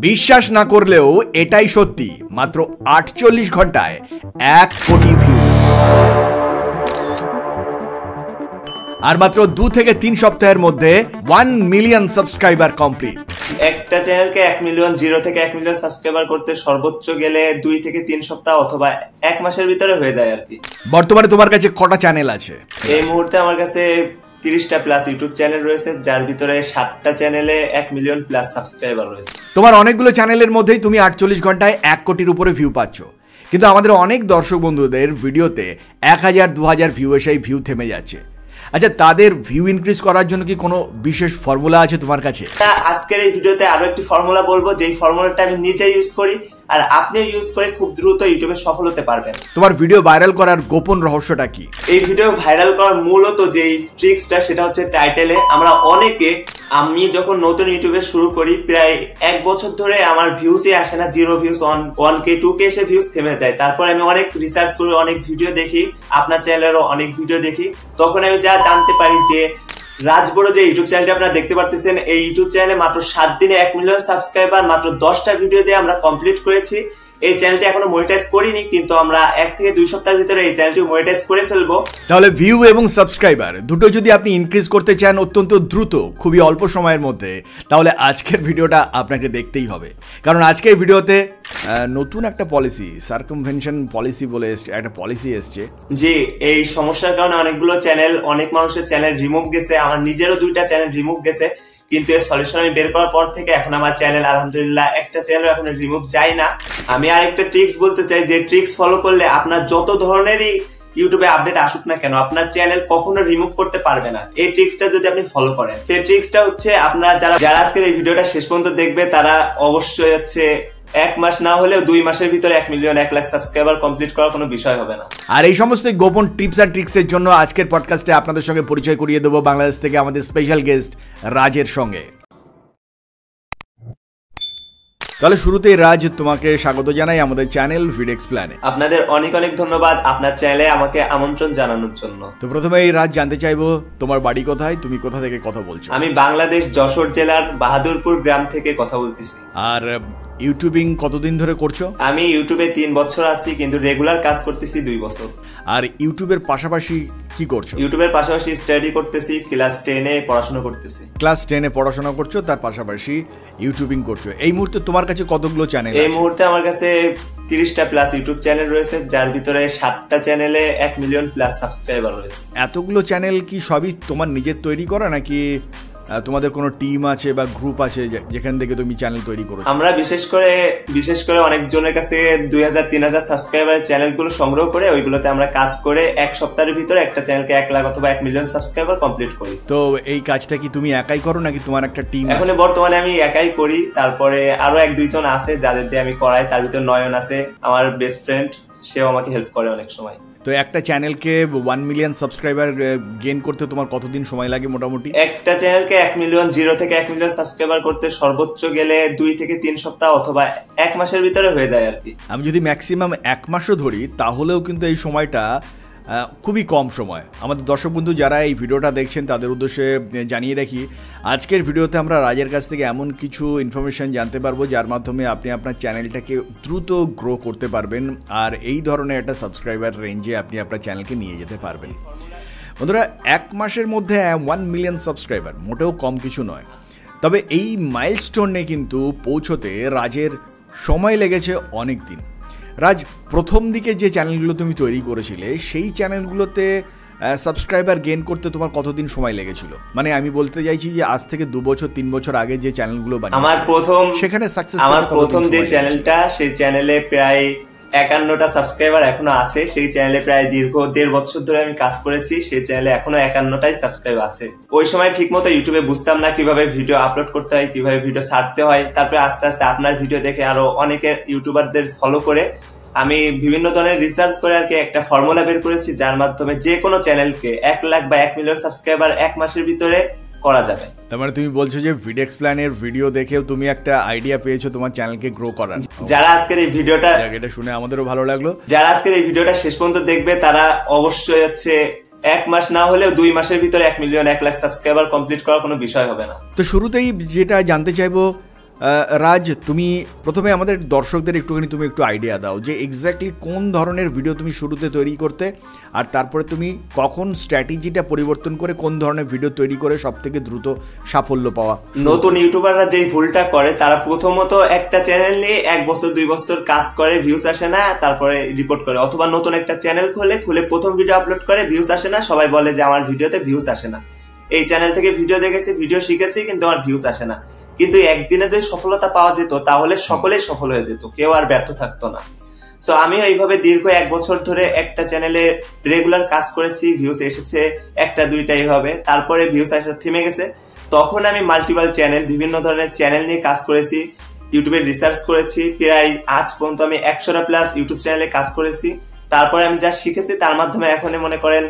বিশ্বাস না করলেও এটাই সত্যি, মাত্র 48 ঘন্টায় 1 কোটি ভিউ, আর মাত্র 2 থেকে 3 সপ্তাহের মধ্যে 1 মিলিয়ন সাবস্ক্রাইবার কমপ্লিট। একটা চ্যানেলকে 1 মিলিয়ন 0 থেকে 1 মিলিয়ন সাবস্ক্রাইবার করতে সর্বোচ্চ গেলে 2 থেকে 3 সপ্তাহ অথবা 1 মাসের ভিতরে হয়ে যায় আর কি। বর্তমানে তোমার কাছে কটা চ্যানেল আছে? এই মুহূর্তে আমার কাছে 30টা প্লাস ইউটিউব চ্যানেল রয়েছে, যার ভিতরে 7টা চ্যানেলে 1 মিলিয়ন প্লাস সাবস্ক্রাইবার রয়েছে। তোমার অনেকগুলো চ্যানেলের মধ্যেই তুমি 48 ঘন্টায় 1 কোটির উপরে ভিউ পাচ্ছ, কিন্তু আমাদের অনেক দর্শক বন্ধুদের ভিডিওতে 1000-2000 ভিউ এসেই ভিউ থেমে যাচ্ছে। আচ্ছা, তাদের ভিউ ইনক্রিজ করার জন্য কি কোনো বিশেষ ফর্মুলা আছে তোমার কাছে? আজকের এই ভিডিওতে আরো একটি ফর্মুলা বলবো, যেই ফর্মুলাটা আমি নিজে ইউজ করি আর আপনিও ইউজ করে খুব দ্রুত ইউটিউবে সফল হতে পারবেন। তোমার ভিডিও ভাইরাল করার গোপন রহস্যটা কি? এই ভিডিও ভাইরাল করার মূলত যেই ট্রিক্সটা সেটা হচ্ছে টাইটেলে। আমরা অনেকে, আমি যখন নতুন ইউটিউবে শুরু করি প্রায় 1 বছর ধরে আমার ভিউসই আসে না, 0 ভিউস, 1K 2K এসে ভিউস থেমে যায়। তারপর আমি অনেক রিসার্চ করি, অনেক ভিডিও দেখি, আপনার চ্যানেলেরও অনেক ভিডিও দেখি। তখন আমি যা জানতে পারি যে রাজবড় যে ইউটিউব চ্যানেলটা আপনারা দেখতে পারতেছেন, এই ইউটিউব চ্যানেলে মাত্র 7 দিনে 1 মিলিয়ন সাবস্ক্রাইবার মাত্র 10টা ভিডিও দিয়ে আমরা কমপ্লিট করেছি। এই চ্যানেলটি এখনো মনিটাইজ করিনি, কিন্তু আমরা 1 থেকে 2 সপ্তাহের ভিতরে এই চ্যানেলটি মনিটাইজ করে ফেলবো। তাহলে ভিউ এবং সাবস্ক্রাইবার দুটো যদি আপনি ইনক্রিজ করতে চান অত্যন্ত দ্রুত, খুবই অল্প সময়ের মধ্যে, তাহলে আজকের ভিডিওটা আপনাকে দেখতেই হবে। কারণ আজকের ভিডিওতে নতুন একটা পলিসি, সার্কামভেনশন পলিসি বলে একটা পলিসি এসছে। জি, এই সমস্যার কারণে অনেকগুলো চ্যানেল, অনেক মানুষের চ্যানেল রিমুভ গেছে, আমার নিজেরও 2টা চ্যানেল রিমুভ গেছে। কিন্তু এর সলিউশন আমি বের করার পর থেকে এখন আমার চ্যানেল আলহামদুলিল্লাহ একটা চ্যানেল এখন রিমুভ যায় না। আমি আরেকটা ট্রিক্স বলতে চাই, যে ট্রিক্স ফলো করলে আপনার যত ধরনেরই ইউটিউবে আপডেট আসুক না কেন, আপনার চ্যানেল কখনো রিমুভ করতে পারবে না এই ট্রিক্সটা যদি আপনি ফলো করেন। সেই ট্রিক্সটা হচ্ছে, আপনারা যারা আজকের এই ভিডিওটা শেষ পর্যন্ত দেখবে তারা অবশ্যই হচ্ছে 1 মাস না হলেও 2 মাসের ভিতরে 1 মিলিয়ন 1 লাখ সাবস্ক্রাইবার কমপ্লিট করার কোনো বিষয় হবে না। আর এই সমস্ত গোপন টিপস আর ট্রিক্সের জন্য আজকের পডকাস্টে আপনাদের সঙ্গে পরিচয় করিয়ে দেবো বাংলাদেশ থেকে আমাদের স্পেশাল গেস্ট রাজের সঙ্গে। তাহলে শুরুতেই রাজ, তোমাকে স্বাগত জানাই আমাদের চ্যানেল ভিড এক্সপ্লেনে। আপনাদের অনেক অনেক ধন্যবাদ আপনার চ্যানেলে আমাকে আমন্ত্রণ জানানোর জন্য। তো প্রথমে এই রাজ জানতে চাইবো, তোমার বাড়ি কোথায়, তুমি কোথা থেকে কথা বলছো? আমি বাংলাদেশ যশোর জেলার বাহাদুরপুর গ্রাম থেকে কথা বলতেছি। আর ইউটিউবিং কতদিন ধরে করছো? আমি ইউটিউবে 3 বছর আছি, কিন্তু রেগুলার কাজ করতেছি 2 বছর। আর ইউটিউবের পাশাপাশি কি করছো? ইউটিউবের পাশাপাশি স্টাডি করতেছি, ক্লাস 10-এ পড়াশোনা করতেছি। ক্লাস 10-এ পড়াশোনা করছো, তার পাশাপাশি ইউটিউবিং করছো। এই মুহূর্তে তোমার কাছে কতগুলো চ্যানেল আছে? এই মুহূর্তে আমার কাছে 30টা প্লাস ইউটিউব চ্যানেল রয়েছে, যার ভিতরে 7টা চ্যানেলে 1 মিলিয়ন প্লাস সাবস্ক্রাইবার রয়েছে। এতগুলো চ্যানেল কি সবই তোমার নিজের তৈরি করা, নাকি তোমাদের কোনো টিম আছে বা গ্রুপ আছে যেখান থেকে তুমি চ্যানেল তৈরি করো? আমরা বিশেষ করে অনেকজনের কাছ থেকে 2000-3000 সাবস্ক্রাইবার চ্যানেলগুলো সংগ্রহ করে ওইগুলোতে আমরা কাজ করে 1 সপ্তাহের ভিতরে একটা চ্যানেলকে 1 লাখ অথবা 1 মিলিয়ন সাবস্ক্রাইবার কমপ্লিট করি। তো এই কাজটা কি তুমি একাই করো নাকি তোমার একটা টিম? এখন বর্তমানে আমি একাই করি, তারপরে আরো 1-2 জন আছে যাদের দিয়ে আমি করাই। তার ভিতর নয়ন আছে আমার বেস্ট ফ্রেন্ড, সেও আমাকে হেল্প করে অনেক সময়। তো একটা চ্যানেলকে 1 মিলিয়ন সাবস্ক্রাইবার গেইন করতে তোমার কতদিন সময় লাগে মোটামুটি? একটা চ্যানেলকে 1 মিলিয়ন 0 থেকে 1 মিলিয়ন সাবস্ক্রাইবার করতে সর্বোচ্চ গেলে 2 থেকে 3 সপ্তাহ অথবা 1 মাসের ভিতরে হয়ে যায় আর কি। আমি যদি ম্যাক্সিমাম 1 মাসও ধরি, তাহলেও কিন্তু এই সময়টা খুবই কম সময়। আমাদের দর্শক বন্ধু যারা এই ভিডিওটা দেখছেন তাদের উদ্দেশ্যে জানিয়ে রাখি, আজকের ভিডিওতে আমরা রাজের কাছ থেকে এমন কিছু ইনফরমেশন জানতে পারবো যার মাধ্যমে আপনি আপনার চ্যানেলটাকে দ্রুত গ্রো করতে পারবেন, আর এই ধরনের একটা সাবস্ক্রাইবার রেঞ্জে আপনি আপনার চ্যানেলকে নিয়ে যেতে পারবেন। বন্ধুরা, 1 মাসের মধ্যে 1 মিলিয়ন সাবস্ক্রাইবার মোটেও কম কিছু নয়। তবে এই মাইলস্টোনে কিন্তু পৌঁছতে রাজের সময় লেগেছে অনেক দিন। রাজ, প্রথম দিকে যে চ্যানেলগুলো তুমি তৈরি করেছিলে সেই চ্যানেলগুলোতে সাবস্ক্রাইবার গেইন করতে তোমার কতদিন সময় লেগেছিল? মানে আমি বলতে চাইছি যে আজ থেকে 2 বছর 3 বছর আগে যে চ্যানেলগুলো সেখানে সাকসেস, আমার প্রথম যে চ্যানেলটা, সেই চ্যানেলে প্রায় 51টা সাবস্ক্রাইবার এখনো আছে। সেই চ্যানেলে প্রায় দীর্ঘ 1.5 বছর ধরে আমি কাজ করেছি। সেই চ্যানেলে এখনো 51টাই সাবস্ক্রাইব আছে। ওই সময় ঠিক মতো ইউটিউবে বুঝতাম না কিভাবে ভিডিও আপলোড করতে হয়, কিভাবে ভিডিও ছাড়তে হয়। তারপরে আস্তে আস্তে আপনার ভিডিও দেখে আরো অনেকে ইউটিউবারদের ফলো করে আমি বিভিন্ন ধরনের রিসার্চ করে আর কি একটা ফর্মুলা বের করেছি, যার মাধ্যমে যে কোনো চ্যানেলকে 1 লাখ বা 1 মিলিয়ন সাবস্ক্রাইবার 1 মাসের ভিতরে করা যাবে। তার মানে তুমি বলছো যে ভিড এক্সপ্লেনের ভিডিও দেখেও তুমি একটা আইডিয়া পেয়েছো তোমার চ্যানেলকে গ্রো করার। যারা আজকের এই ভিডিওটা, এটা শুনে আমাদেরও ভালো লাগলো। যারা আজকের এই ভিডিওটা শেষ পর্যন্ত দেখবে তারা অবশ্যই হচ্ছে 1 মাস না হলেও 2 মাসের ভিতরে 1 মিলিয়ন 1 লাখ সাবস্ক্রাইবার কমপ্লিট করার কোনো বিষয় হবে না। তো শুরুতেই যেটা জানতে চাইবো, রাজ, তুমি প্রথমে আমাদের দর্শকদের একটুখানি তুমি একটু আইডিয়া দাও যে এক্স্যাক্টলি কোন ধরনের ভিডিও তুমি শুরুতে তৈরি করতে, আর তারপরে তুমি কখন স্ট্র্যাটেজিটা পরিবর্তন করে কোন ধরনের ভিডিও তৈরি করে সব থেকে দ্রুত সাফল্য পাওয়া। নতুন ইউটিউবাররা যেই ভুলটা করে, তারা প্রথমত একটা চ্যানেল নিয়ে 1 বছর 2 বছর কাজ করে, ভিউজ আসে না, তারপরে রিপোর্ট করে, অথবা নতুন একটা চ্যানেল খুলে প্রথম ভিডিও আপলোড করে, ভিউজ আসে না, সবাই বলে যে আমার ভিডিওতে ভিউজ আসে না, এই চ্যানেল থেকে ভিডিও দেখেছি, ভিডিও শিখেছি, কিন্তু আমার ভিউজ আসে না। কিন্তু একদিনে যদি সফলতা পাওয়া যেত তাহলে সকলেই সফল হয়ে যেত, কেউ আর ব্যর্থ থাকতো না। সো আমিও এইভাবে দীর্ঘ 1 বছর ধরে একটা চ্যানেলে রেগুলার কাজ করেছি, ভিউজ এসেছে 1টা 2টা এইভাবে, তারপরে ভিউজ আসা থেমে গেছে। তখন আমি মাল্টিপল চ্যানেল, বিভিন্ন ধরনের চ্যানেল নিয়ে কাজ করেছি, ইউটিউবে রিসার্চ করেছি, প্রায় আজ পর্যন্ত আমি 100টা প্লাস ইউটিউব চ্যানেলে কাজ করেছি। তারপরে আমি যা শিখেছি তার মাধ্যমে এখন মনে করেন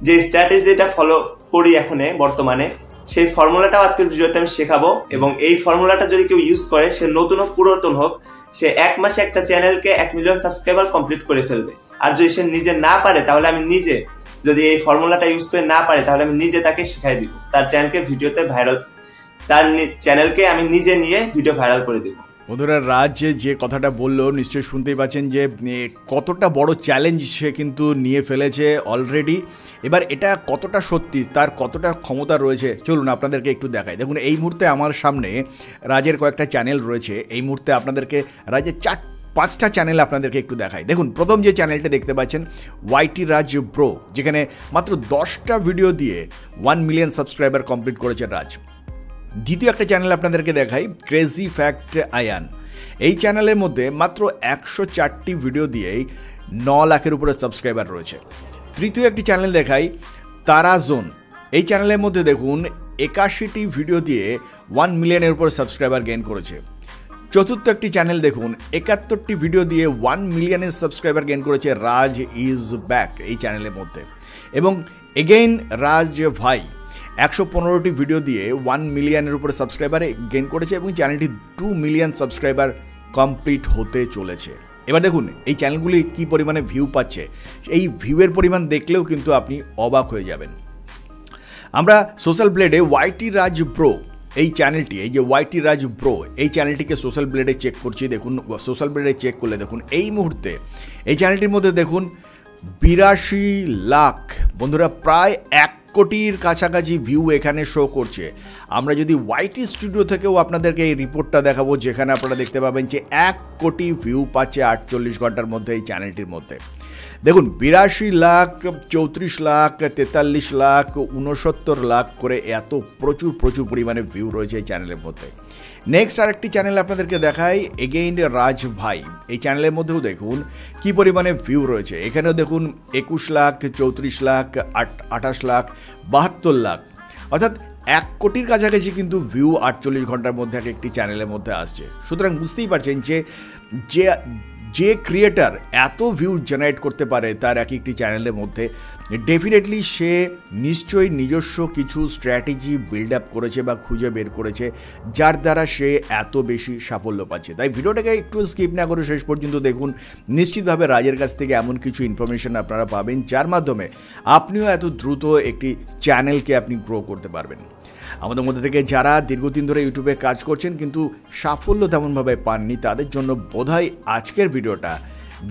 যে স্ট্র্যাটেজিটা ফলো করি এখন বর্তমানে, সেই ফর্মুলাটাও আজকের ভিডিওতে আমি শেখাবো। এবং এই ফর্মুলাটা যদি কেউ ইউজ করে, সে নতুন হোক পুরাতন হোক, সে 1 মাসে একটা চ্যানেলকে 1 মিলিয়ন সাবস্ক্রাইবার কমপ্লিট করে ফেলবে। আর যদি সে নিজে না পারে, তাহলে আমি নিজে, যদি এই ফর্মুলাটা ইউজ করে না পারে, তাহলে আমি নিজে তাকে শিখাই দিব, তার চ্যানেলকে ভিডিওতে ভাইরাল, তার চ্যানেলকে আমি নিজে নিয়ে ভিডিও ভাইরাল করে দিব। বন্ধুরা, রাজ যে কথাটা বললো নিশ্চয়ই শুনতেই পাচ্ছেন যে কতটা বড় চ্যালেঞ্জ সে কিন্তু নিয়ে ফেলেছে অলরেডি। এবার এটা কতটা সত্যি, তার কতটা ক্ষমতা রয়েছে, চলুন আপনাদেরকে একটু দেখাই। দেখুন, এই মুহূর্তে আমার সামনে রাজের কয়েকটা চ্যানেল রয়েছে। এই মুহূর্তে আপনাদেরকে রাজের 4-5টা চ্যানেল আপনাদেরকে একটু দেখাই। দেখুন, প্রথম যে চ্যানেলটা দেখতে পাচ্ছেন ওয়াইটি রাজ ব্রো, যেখানে মাত্র 10টা ভিডিও দিয়ে 1 মিলিয়ন সাবস্ক্রাইবার কমপ্লিট করেছে রাজ। দ্বিতীয় একটা চ্যানেল আপনাদেরকে দেখাই, ক্রেজি ফ্যাক্ট আয়ান। এই চ্যানেলের মধ্যে মাত্র 104টি ভিডিও দিয়েই 9 লাখের উপরে সাবস্ক্রাইবার রয়েছে। তৃতীয় একটি চ্যানেল দেখাই, তারা জোন। এই চ্যানেলের মধ্যে দেখুন 81টি ভিডিও দিয়ে 1 মিলিয়নের উপর সাবস্ক্রাইবার গেইন করেছে। চতুর্থ একটি চ্যানেল দেখুন 71টি ভিডিও দিয়ে 1 মিলিয়নের সাবস্ক্রাইবার গেইন করেছে রাজ ইজ ব্যাক এই চ্যানেলের মধ্যে। এবং এগেইন রাজ ভাই 115টি ভিডিও দিয়ে 1 মিলিয়নের উপরে সাবস্ক্রাইবার গেইন করেছে এবং চ্যানেলটি 2 মিলিয়ন সাবস্ক্রাইবার কমপ্লিট হতে চলেছে। এবার দেখুন এই চ্যানেলগুলি কি পরিমাণে ভিউ পাচ্ছে, এই ভিউয়ের পরিমাণ দেখলেও কিন্তু আপনি অবাক হয়ে যাবেন। আমরা সোশ্যাল ব্লেডে ওয়াইটি রাজ ব্রো এই চ্যানেলটি, এই যে ওয়াইটি রাজ ব্রো এই চ্যানেলটিকে সোশ্যাল ব্লেডে চেক করছি। দেখুন, সোশ্যাল ব্লেডে চেক করলে দেখুন এই মুহূর্তে এই চ্যানেলটির মধ্যে দেখুন 82 লাখ, বন্ধুরা প্রায় 1 কোটির কাছাকাছি ভিউ এখানে শো করছে। আমরা যদি ওয়াইটি স্টুডিও থেকেও আপনাদেরকে এই রিপোর্টটা দেখাবো, যেখানে আপনারা দেখতে পাবেন যে 1 কোটি ভিউ পাচ্ছে 48 ঘন্টার মধ্যে এই চ্যানেলটির মধ্যে। দেখুন 82 লাখ, 34 লাখ, 43 লাখ, 69 লাখ করে এত প্রচুর পরিমাণে ভিউ রয়েছে এই চ্যানেলের মধ্যে। নেক্সট আরেকটি চ্যানেল আপনাদেরকে দেখাই, এগেইন রাজ ভাই। এই চ্যানেলের মধ্যেও দেখুন কি পরিমাণে ভিউ রয়েছে। এখানেও দেখুন 21 লাখ, 34 লাখ, 28 লাখ, 72 লাখ, অর্থাৎ 1 কোটির কাছাকাছি কিন্তু ভিউ 48 ঘন্টার মধ্যে এক একটি চ্যানেলের মধ্যে আসছে। সুতরাং বুঝতেই পারছেন যে ক্রিয়েটার এত ভিউ জেনারেট করতে পারে তার এক একটি চ্যানেলের মধ্যে, ডেফিনেটলি সে নিশ্চয়ই নিজস্ব কিছু স্ট্র্যাটেজি বিল্ড আপ করেছে বা খুঁজে বের করেছে, যার দ্বারা সে এত বেশি সাফল্য পাচ্ছে। তাই ভিডিওটাকে একটু স্কিপ না করে শেষ পর্যন্ত দেখুন। নিশ্চিতভাবে রাজের কাছ থেকে এমন কিছু ইনফরমেশন আপনারা পাবেন যার মাধ্যমে আপনিও এত দ্রুত একটি চ্যানেলকে আপনি গ্রো করতে পারবেন। আমাদের মধ্যে থেকে যারা দীর্ঘদিন ধরে ইউটিউবে কাজ করছেন কিন্তু সাফল্য তেমনভাবে পাননি, তাদের জন্য বোধহয় আজকের ভিডিওটা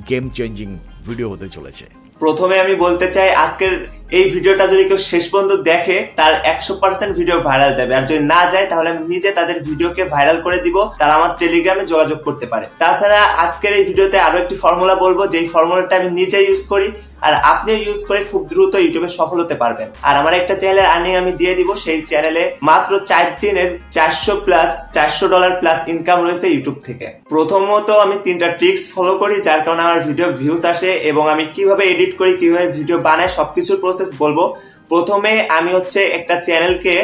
গেম চেঞ্জিং ভিডিও হতে চলেছে। প্রথমে আমি বলতে চাই, আজকের এই ভিডিওটা যদি কেউ শেষ পর্যন্ত দেখে তার 100% ভিডিও ভাইরাল যাবে, আর যদি না যায় তাহলে আমি নিজে তাদের ভিডিওকে ভাইরাল করে দিব, তারা আমার টেলিগ্রামে যোগাযোগ করতে পারে। তাছাড়া আজকের এই ভিডিওতে আরো একটি ফর্মুলা বলবো, যেই ফর্মুলাটা আমি নিজে ইউজ করি আর আপনিও ইউজ করে খুব দ্রুত ইউটিউবে সফল হতে পারবেন। আর আমার একটা চ্যানেলের আর্নিং আমি দিয়ে দিব, সেই চ্যানেলে মাত্র 4 দিনের $400 প্লাস ইনকাম রয়েছে ইউটিউব থেকে। প্রথমত আমি 3টা ট্রিক্স ফলো করি, যার কারণে আমার ভিডিও ভিউজ আসে, এবং আমি কিভাবে এডিট করি, কিভাবে ভিডিও বানাই, সবকিছুর প্রসেস বলবো। প্রথমে আমি একটা চ্যানেলকে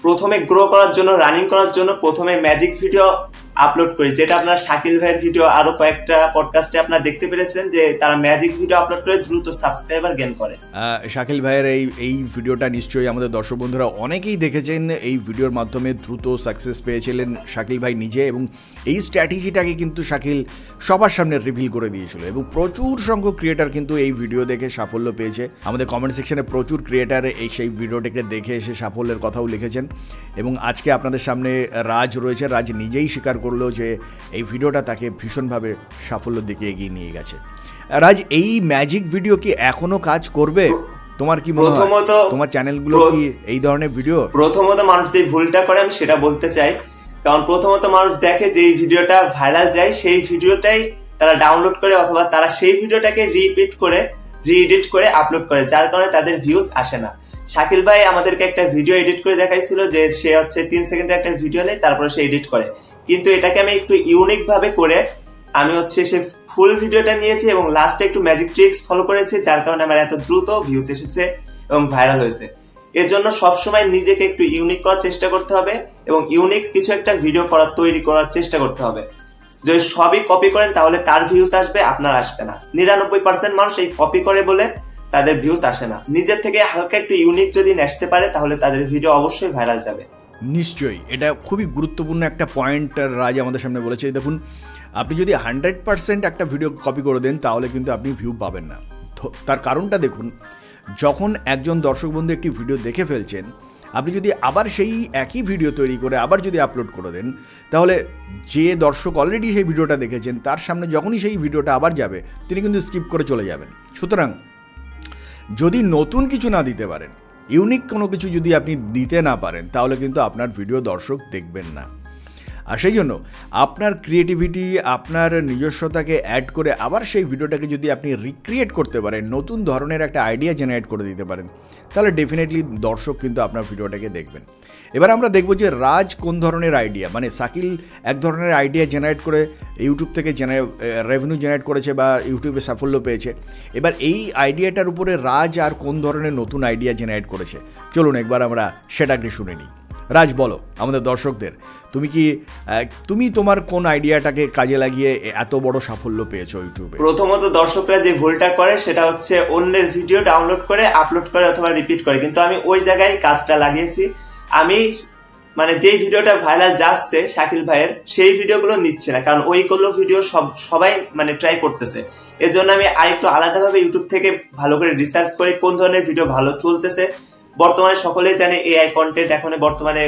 প্রথমে গ্রো করার জন্য, রানিং করার জন্য প্রথমে ম্যাজিক ভিডিও আপলোড করি, যেটা আপনার শাকিল ভাইয়ের ভিডিও আরো কয়েকটা পডকাস্টে আপনারা দেখতে পেরেছেন যে তারা ম্যাজিক ভিডিও আপলোড করে দ্রুত সাবস্ক্রাইবার গেইন করে। শাকিল ভাইয়ের এই ভিডিওটা নিশ্চয়ই আমাদের দর্শক বন্ধুরা অনেকেই দেখেছেন। এই ভিডিওর মাধ্যমে দ্রুত সাকসেস পেয়েছিলেন শাকিল ভাই নিজে, এবং এই স্ট্র্যাটেজিটাকে কিন্তু শাকিল সবার সামনে রিভিল করে দিয়েছিল, এবং প্রচুর সংখ্যক ক্রিয়েটার কিন্তু এই ভিডিও দেখে সাফল্য পেয়েছে। আমাদের কমেন্ট সেকশনে প্রচুর ক্রিয়েটার সেই ভিডিওটাকে দেখে এসে সাফল্যের কথাও লিখেছেন, এবং আজকে আপনাদের সামনে রাজ রয়েছে। রাজ নিজেই স্বীকার করলো যে এই ভিডিওটা তাকে ভীষণভাবে সাফল্যের দিকে এগিয়ে নিয়ে গেছে। রাজ, এই ম্যাজিক ভিডিও কি এখনো কাজ করবে? তোমার কি মনে হয় তোমার চ্যানেলগুলো কি এই ধরনের ভিডিও? প্রথমত মানুষ যে ভুলটা করে আমি সেটা বলতে চাই, কারণ প্রথমত মানুষ দেখে যে এই ভিডিওটা ভাইরাল যায়, সেই ভিডিওটাই তারা ডাউনলোড করে অথবা তারা সেই ভিডিওটাকে রিপিট করে রি-এডিট করে আপলোড করে, যার কারণে তাদের ভিউজ আসে না। শাকিল ভাই আমাদেরকে একটা ভিডিও এডিট করে দেখাইছিল যে সে 3 সেকেন্ডের একটা ভিডিও নেয়, তারপরে সে এডিট করে, কিন্তু এটাকে আমি একটু ইউনিক ভাবে করে আমি সে ফুল ভিডিওটা নিয়েছি এবং লাস্টে একটু ম্যাজিক ট্রিক্স ফলো করেছি, যার কারণে আমার এত দ্রুত ভিউজ এসেছে এবং ভাইরাল হয়েছে। এর জন্য সবসময় নিজেকে একটু ইউনিক করার চেষ্টা করতে হবে এবং ইউনিক কিছু একটা ভিডিও তৈরি করার চেষ্টা করতে হবে। যদি সবই কপি করেন তাহলে তার ভিউজ আসবে, আপনার আসবে না। 99% মানুষ এই কপি করে বলে তাদের ভিউজ আসে না। নিজের থেকে হালকা একটু ইউনিক যদি আসতে পারে তাহলে তাদের ভিডিও অবশ্যই ভাইরাল যাবে। নিশ্চয়ই, এটা খুবই গুরুত্বপূর্ণ একটা পয়েন্ট রাজ আমাদের সামনে বলেছে। দেখুন, আপনি যদি 100% একটা ভিডিও কপি করে দেন তাহলে কিন্তু আপনি ভিউ পাবেন না। তার কারণটা দেখুন, যখন একজন দর্শক বন্ধু একটি ভিডিও দেখে ফেলছেন, আপনি যদি আবার সেই একই ভিডিও তৈরি করে আবার যদি আপলোড করে দেন, তাহলে যে দর্শক অলরেডি সেই ভিডিওটা দেখেছেন তার সামনে যখনই সেই ভিডিওটা আবার যাবে তিনি কিন্তু স্কিপ করে চলে যাবেন। সুতরাং যদি নতুন কিছু না দিতে পারেন, ইউনিক কোনো কিছু যদি আপনি দিতে না পারেন, তাহলে কিন্তু আপনার ভিডিও দর্শক দেখবেন না। আর সেই জন্য আপনার ক্রিয়েটিভিটি, আপনার নিজস্বতাকে অ্যাড করে আবার সেই ভিডিওটাকে যদি আপনি রিক্রিয়েট করতে পারেন, নতুন ধরনের একটা আইডিয়া জেনারেট করে দিতে পারেন, তাহলে ডেফিনেটলি দর্শক কিন্তু আপনার ভিডিওটাকে দেখবেন। এবার আমরা দেখব যে রাজ কোন ধরনের আইডিয়া, মানে শাকিল এক ধরনের আইডিয়া জেনারেট করে ইউটিউব থেকে রেভিনিউ জেনারেট করেছে বা ইউটিউবে সাফল্য পেয়েছে। এবার এই আইডিয়াটার উপরে রাজ আর কোন ধরনের নতুন আইডিয়া জেনারেট করেছে, চলুন একবার আমরা সেটাকে শুনে নিই। রাজ, বলো আমাদের দর্শকদের, তুমি তোমার কোন আইডিয়াটাকে কাজে লাগিয়ে এত বড় সাফল্য পেয়েছো ইউটিউবে? প্রথমত দর্শকরা যে ভুলটা করে সেটা হচ্ছে অন্যের ভিডিও ডাউনলোড করে আপলোড করে অথবা রিপিট করে, কিন্তু আমি ওই জায়গায় কাজটা লাগিয়েছি। আমি যেই ভিডিওটা ভাইরাল যাচ্ছে শাকিল ভাইয়ের, সেই ভিডিওগুলো নিচ্ছে না, কারণ ওইগুলো ভিডিও সবাই ট্রাই করতেছে। এর জন্য আমি আরেকটু আলাদাভাবে ইউটিউব থেকে ভালো করে রিসার্চ করে কোন ধরনের ভিডিও ভালো চলতেছে। বর্তমানে সকলেই জানে এআই কন্টেন্ট এখন বর্তমানে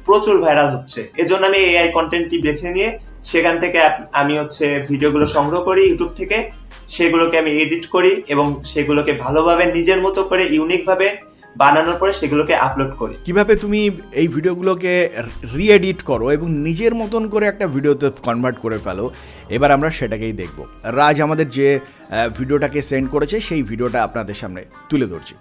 প্রচুর ভাইরাল হচ্ছে, এজন্য আমি এআই কন্টেন্টটি বেছে নিয়ে সেখান থেকে আমি ভিডিওগুলো সংগ্রহ করি ইউটিউব থেকে, সেগুলোকে আমি এডিট করি এবং সেগুলোকে ভালোভাবে নিজের মতো করে ইউনিক ভাবে বানানোর পরে সেগুলোকে আপলোড করি। কিভাবে তুমি এই ভিডিওগুলোকে রি-এডিট করো এবং নিজের মতন করে একটা ভিডিওতে কনভার্ট করে ফেলো, এবার আমরা সেটাকেই দেখব। রাজ আমাদের যে ভিডিওটাকে সেন্ড করেছে সেই ভিডিওটা আপনাদের সামনে তুলে ধরছি।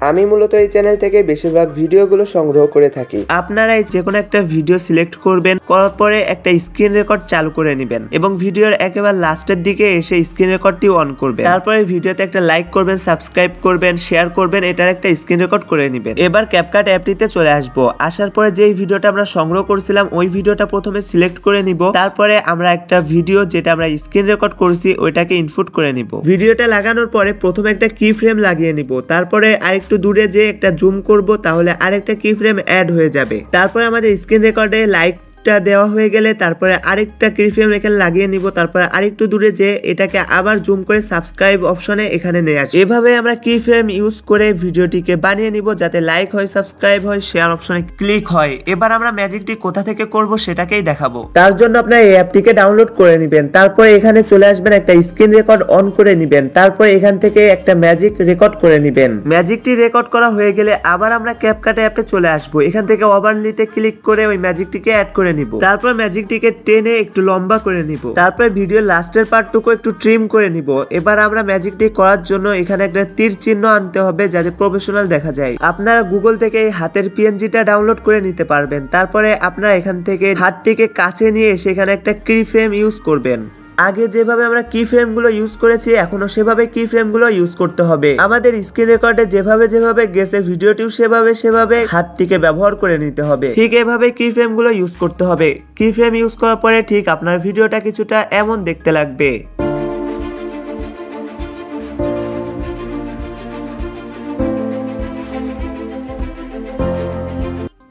আমি মূলত এই চ্যানেল থেকে বেশিরভাগ ভিডিওগুলো সংগ্রহ করে থাকি। আপনারা যে কোনো একটা ভিডিও সিলেক্ট করবেন, করার পরে একটা স্ক্রিন রেকর্ড চালু করে নেবেন এবং ভিডিওর একেবারে লাস্টের দিকে এসে স্ক্রিন রেকর্ডটি অন করবেন। তারপরে ভিডিওতে একটা লাইক করবেন, সাবস্ক্রাইব করবেন, শেয়ার করবেন, এটার একটা স্ক্রিন রেকর্ড করে নেবেন। এবার ক্যাপকাট অ্যাপটিতে চলে আসবো। আসার পরে যেই ভিডিওটা আমরা সংগ্রহ করছিলাম ওই ভিডিওটা প্রথমে সিলেক্ট করে নিব। তারপরে আমরা একটা ভিডিও যেটা আমরা স্ক্রিন রেকর্ড করছি ওইটাকে ইনপুট করে নিব। ভিডিওটা লাগানোর পরে প্রথমে একটা কি ফ্রেম লাগিয়ে নিব, তারপরে আরেকটু দূরে যে একটা জুম করব, তাহলে আরেকটা কি ফ্রেম অ্যাড হয়ে যাবে। তারপরে আমাদের স্ক্রিন রেকর্ডে লাইক দেওয়া হয়ে গেলে তারপরে আরেকটা কি ফ্রেম এখানে লাগিয়ে নিব, তারপরে আরেকটু দূরে যে এটাকে আবার জুম করে সাবস্ক্রাইব অপশনে এখানে নিয়ে আসি। এভাবে আমরা কি ফ্রেম ইউজ করে ভিডিওটিকে বানিয়ে নিব যাতে লাইক হয়, সাবস্ক্রাইব হয়, শেয়ার অপশনে ক্লিক হয়। এবার আমরা ম্যাজিকটি কোথা থেকে করব সেটাকেই দেখাবো। তার জন্য আপনারা এই অ্যাপটিকে ডাউনলোড করে নেবেন, তারপরে এখানে চলে আসবেন, একটা স্ক্রিন রেকর্ড অন করে নেবেন, তারপরে এখান থেকে একটা ম্যাজিক রেকর্ড করে নেবেন। ম্যাজিকটি রেকর্ড করা হয়ে গেলে আবার আমরা ক্যাপকাট অ্যাপে চলে আসবো। এখান থেকে ওভারলিতে ক্লিক করে ওই ম্যাজিকটিকে অ্যাড করে নিব। তারপর ম্যাজিকটিকে টেনে একটু লম্বা করে নিব, তারপর ভিডিও লাস্টের পার্টটুকু একটু ট্রিম করে নিব। এবার আমরা ম্যাজিকটি করার জন্য এখানে একটা তীর চিহ্ন আনতে হবে যাতে প্রফেশনাল দেখা যায়। আপনারা গুগল থেকে এই হাতের পিএনজিটা ডাউনলোড করে নিতে পারবেন। তারপরে আপনারা এখান থেকে হাতটিকে কাছে নিয়ে সেখানে একটা কি ফ্রেম ইউজ করবেন। আগে যেভাবে আমরা কি ফ্রেম গুলো ইউজ করেছি এখনো সেভাবে কি ফ্রেম গুলো ইউজ করতে হবে। আমাদের স্ক্রিন রেকর্ডে যেভাবে গেছে ভিডিওটিও সেভাবে হাতটিকে ব্যবহার করে নিতে হবে। ঠিক এভাবে কি ফ্রেম গুলো ইউজ করতে হবে। কি ফ্রেম ইউজ করার পরে ঠিক আপনার ভিডিওটা কিছুটা এমন দেখতে লাগবে।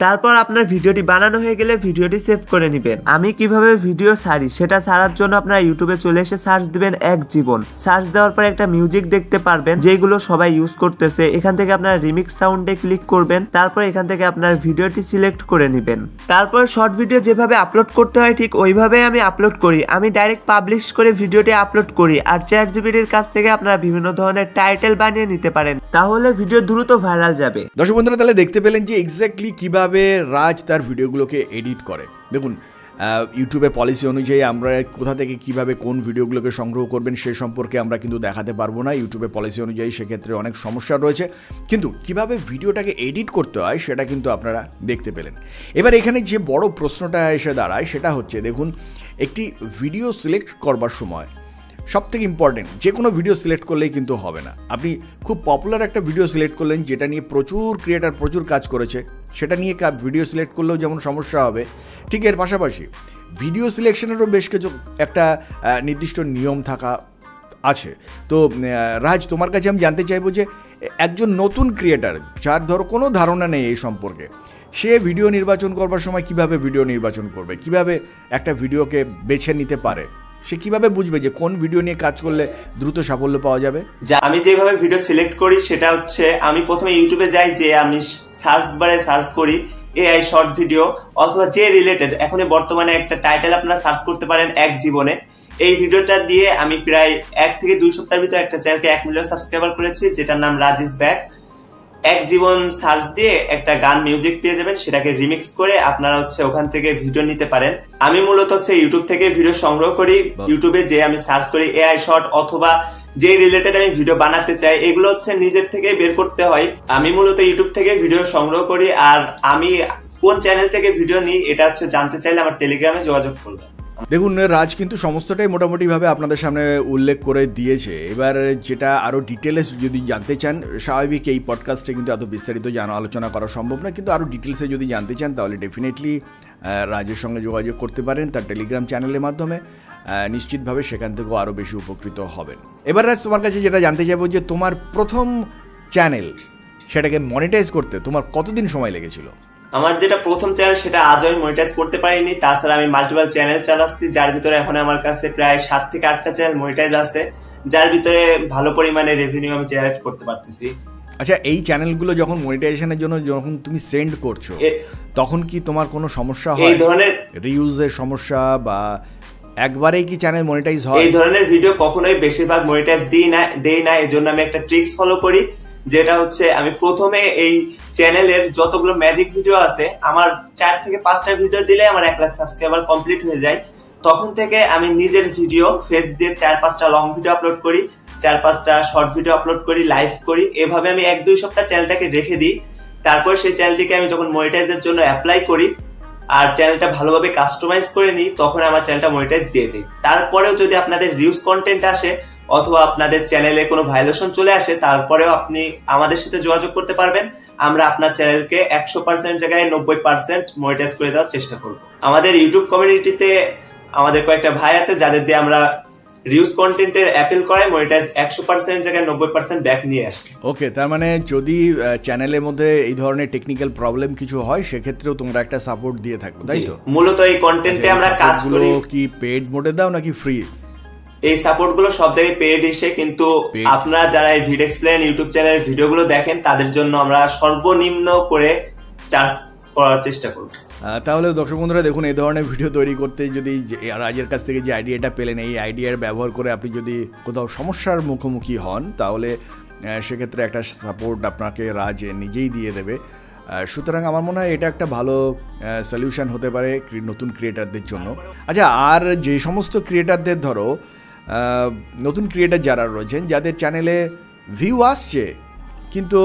তারপর আপনার ভিডিওটি বানানো হয়ে গেলে ভিডিওটি সেভ করে নেবেন। আমি কিভাবে ভিডিও ছাড়ি সেটা ছাড়ার জন্য আপনারা ইউটিউবে চলে এসে সার্চ দিবেন এক জীবন। সার্চ দেওয়ার পর একটা মিউজিক দেখতে পারবেন যেগুলো সবাই ইউজ করতেছে। এখান থেকে আপনারা রিমিক্স সাউন্ডে ক্লিক করবেন। তারপর এখান থেকে আপনার ভিডিওটি সিলেক্ট করে নেবেন। তারপর শর্ট ভিডিও যেভাবে আপলোড করতে হয় ঠিক ওইভাবে আমি আপলোড করি। আমি ডাইরেক্ট পাবলিশ করে ভিডিওটি আপলোড করি। আর চ্যাটজিপিটির কাছ থেকে আপনারা বিভিন্ন ধরনের টাইটেল বানিয়ে নিতে পারেন, তাহলে ভিডিও দ্রুত ভাইরাল যাবে। দর্শক বন্ধুরা তাহলে দেখতে পেলেন যে এক্স্যাক্টলি কিভাবে রাজ তার ভিডিওগুলোকে এডিট করে। দেখুন ইউটিউবের পলিসি অনুযায়ী আমরা কোথা থেকে কিভাবে কোন ভিডিওগুলোকে সংগ্রহ করবেন সে সম্পর্কে আমরা কিন্তু দেখাতে পারবো না। ইউটিউবের পলিসি অনুযায়ী সেক্ষেত্রে অনেক সমস্যা রয়েছে, কিন্তু কিভাবে ভিডিওটাকে এডিট করতে হয় সেটা কিন্তু আপনারা দেখতে পেলেন। এবার এখানে যে বড় প্রশ্নটা এসে দাঁড়ায় সেটা হচ্ছে, দেখুন একটি ভিডিও সিলেক্ট করবার সময় সবথেকে ইম্পর্টেন্ট, যে কোনো ভিডিও সিলেক্ট করলেই কিন্তু হবে না। আপনি খুব পপুলার একটা ভিডিও সিলেক্ট করলেন যেটা নিয়ে প্রচুর ক্রিয়েটার প্রচুর কাজ করেছে, সেটা নিয়ে ভিডিও সিলেক্ট করলেও যেমন সমস্যা হবে, ঠিক এর পাশাপাশি ভিডিও সিলেকশনেরও বেশ কিছু একটা নির্দিষ্ট নিয়ম থাকা আছে। তো রাজ, তোমার কাছে আমি জানতে চাইবো যে একজন নতুন ক্রিয়েটার যার ধরো কোনো ধারণা নেই এই সম্পর্কে, সে ভিডিও নির্বাচন করবার সময় কিভাবে ভিডিও নির্বাচন করবে, কিভাবে একটা ভিডিওকে বেছে নিতে পারে, সে কিভাবে বুঝবে যে কোন ভিডিও নিয়ে কাজ করলে দ্রুত সাফল্য পাওয়া যাবে? আমি যেভাবে ভিডিও সিলেক্ট করি সেটা হচ্ছে, আমি প্রথমে ইউটিউবে যাই, যে আমি সার্চ বারে সার্চ করি এআই শর্ট ভিডিও অথবা যে রিলেটেড। এখন বর্তমানে একটা টাইটেল আপনারা সার্চ করতে পারেন এক জীবনে। এই ভিডিওটা দিয়ে আমি প্রায় 1 থেকে 2 সপ্তাহের ভিতরে একটা চ্যানেলকে 1 মিলিয়ন সাবস্ক্রাইবার করেছি, যেটার নাম রাজ ইজ ব্যাক। এক জীবন সার্চ দিয়ে একটা গান মিউজিক পেয়ে যাবেন, সেটাকে রিমিক্স করে আপনারা হচ্ছে ওখান থেকে ভিডিও নিতে পারেন। আমি মূলত হচ্ছে ইউটিউব থেকে ভিডিও সংগ্রহ করি। ইউটিউবে যে আমি সার্চ করি এআই শর্ট অথবা যে রিলেটেড আমি ভিডিও বানাতে চাই, এগুলো হচ্ছে নিজের থেকে বের করতে হয়। আমি মূলত ইউটিউব থেকে ভিডিও সংগ্রহ করি। আর আমি কোন চ্যানেল থেকে ভিডিও নিই এটা হচ্ছে জানতে চাইলে আমার টেলিগ্রামে যোগাযোগ করবেন। দেখুন রাজ কিন্তু সমস্তটাই মোটামুটিভাবে আপনাদের সামনে উল্লেখ করে দিয়েছে। এবার যেটা আরও ডিটেলস যদি জানতে চান, স্বাভাবিক এই পডকাস্টে কিন্তু এত বিস্তারিত আলোচনা করা সম্ভব না, কিন্তু আরও ডিটেলসে যদি জানতে চান তাহলে ডেফিনেটলি রাজের সঙ্গে যোগাযোগ করতে পারেন তার টেলিগ্রাম চ্যানেলের মাধ্যমে। নিশ্চিতভাবে সেখান থেকেও আরও বেশি উপকৃত হবেন। এবার রাজ, তোমার কাছে যেটা জানতে চাইবো যে তোমার প্রথম চ্যানেল সেটাকে মনিটাইজ করতে তোমার কতদিন সময় লেগেছিল? আমার যেটা প্রথম চ্যানেল সেটা আজ আমি মনিটাইজ করতে পারিনি। তাছাড়া আমি মাল্টিপল চ্যানেল চালাচ্ছি, যার ভিতরে এখন আমার কাছে প্রায় 7 থেকে 8টা চ্যানেল মনিটাইজ আছে, যার ভিতরে ভালো পরিমাণে রেভিনিউ আমি জেনারেট করতে পারতেছি। আচ্ছা, এই চ্যানেলগুলো যখন মনিটাইজেশনের জন্য যখন তুমি সেন্ড করছো তখন কি তোমার কোনো সমস্যা হয়? এই ধরনের রিউজের সমস্যা বা একবারেই কি চ্যানেল মনিটাইজ হয়? এই ধরনের ভিডিও কখনোই বেশিরভাগ মনিটাইজ দেই না। এর জন্য আমি একটা ট্রিক্স ফলো করি, যেটা হচ্ছে আমি প্রথমে এই চ্যানেলের যতগুলো ম্যাজিক ভিডিও আছে, আমার 4 থেকে 5টা ভিডিও দিলে আমার 1 লাখ সাবস্ক্রাইবার কমপ্লিট হয়ে যায়। তখন থেকে আমি নিজের ভিডিও ফেস দিয়ে 4-5টা লং ভিডিও আপলোড করি, 4-5টা শর্ট ভিডিও আপলোড করি, লাইভ করি। এভাবে আমি 1-2 সপ্তাহ চ্যানেলটাকে রেখে দিই। তারপর সেই চ্যানেলটিকে আমি যখন মনিটাইজের জন্য অ্যাপ্লাই করি আর চ্যানেলটা ভালোভাবে কাস্টমাইজ করে নিই, তখন আমার চ্যানেলটা মনিটাইজ দিয়ে দিই। তারপরেও যদি আপনাদের ভিউজ কন্টেন্ট আসে অথবা আপনাদের চ্যানেলে কোনো ভায়োলেশন চলে আসে, তারপরেও আপনি আমাদের সাথে যোগাযোগ করতে পারবেন। আমরা আপনার চ্যানেলকে 100% জায়গায় 90% মনিটাইজ করে দেওয়ার চেষ্টা করব। আমাদের ইউটিউব কমিউনিটিতে আমাদের কয়েকটা ভাই আছে যাদের দিয়ে আমরা রিউজ কন্টেন্টের অ্যাপিল করাই মনিটাইজ 100% জায়গায় 90% ব্যাক নিয়ে আসে। ওকে, তার মানে যদি চ্যানেলের মধ্যে এই ধরনের টেকনিক্যাল প্রবলেম কিছু হয় সেক্ষেত্রেও তোমরা একটা সাপোর্ট দিয়ে থাকো, তাই তো? মূলত এই কন্টেন্টে আমরা কাজ করি। কি পেড মোডে দাও নাকি ফ্রি? এই সাপোর্ট গুলো সব জায়গায় পেড এসে, কিন্তু আপনারা যারা এই ভিডিও এক্সপ্লেন ইউটিউব চ্যানেলের ভিডিওগুলো দেখেন তাদের জন্য আমরা সর্বনিম্ন করে চার্জ করার চেষ্টা করব। তাহলে দর্শক বন্ধুরা দেখুন, এই ধরনের ভিডিও তৈরি করতে যদি রাজের কাছ থেকে যে আইডিয়াটা পেলেন, এই আইডিয়ার ব্যবহার করে আপনি যদি কোথাও সমস্যার মুখোমুখি হন তাহলে সেক্ষেত্রে একটা সাপোর্ট আপনাকে রাজ নিজেই দিয়ে দেবে। সুতরাং আমার মনে হয় এটা একটা ভালো সলিউশন হতে পারে নতুন ক্রিয়েটারদের জন্য। আচ্ছা, আর যে সমস্ত ক্রিয়েটারদের ধরো নতুন ক্রিয়েটার যারা রয়েছেন যাদের চ্যানেলে ভিউ আসছে কিন্তু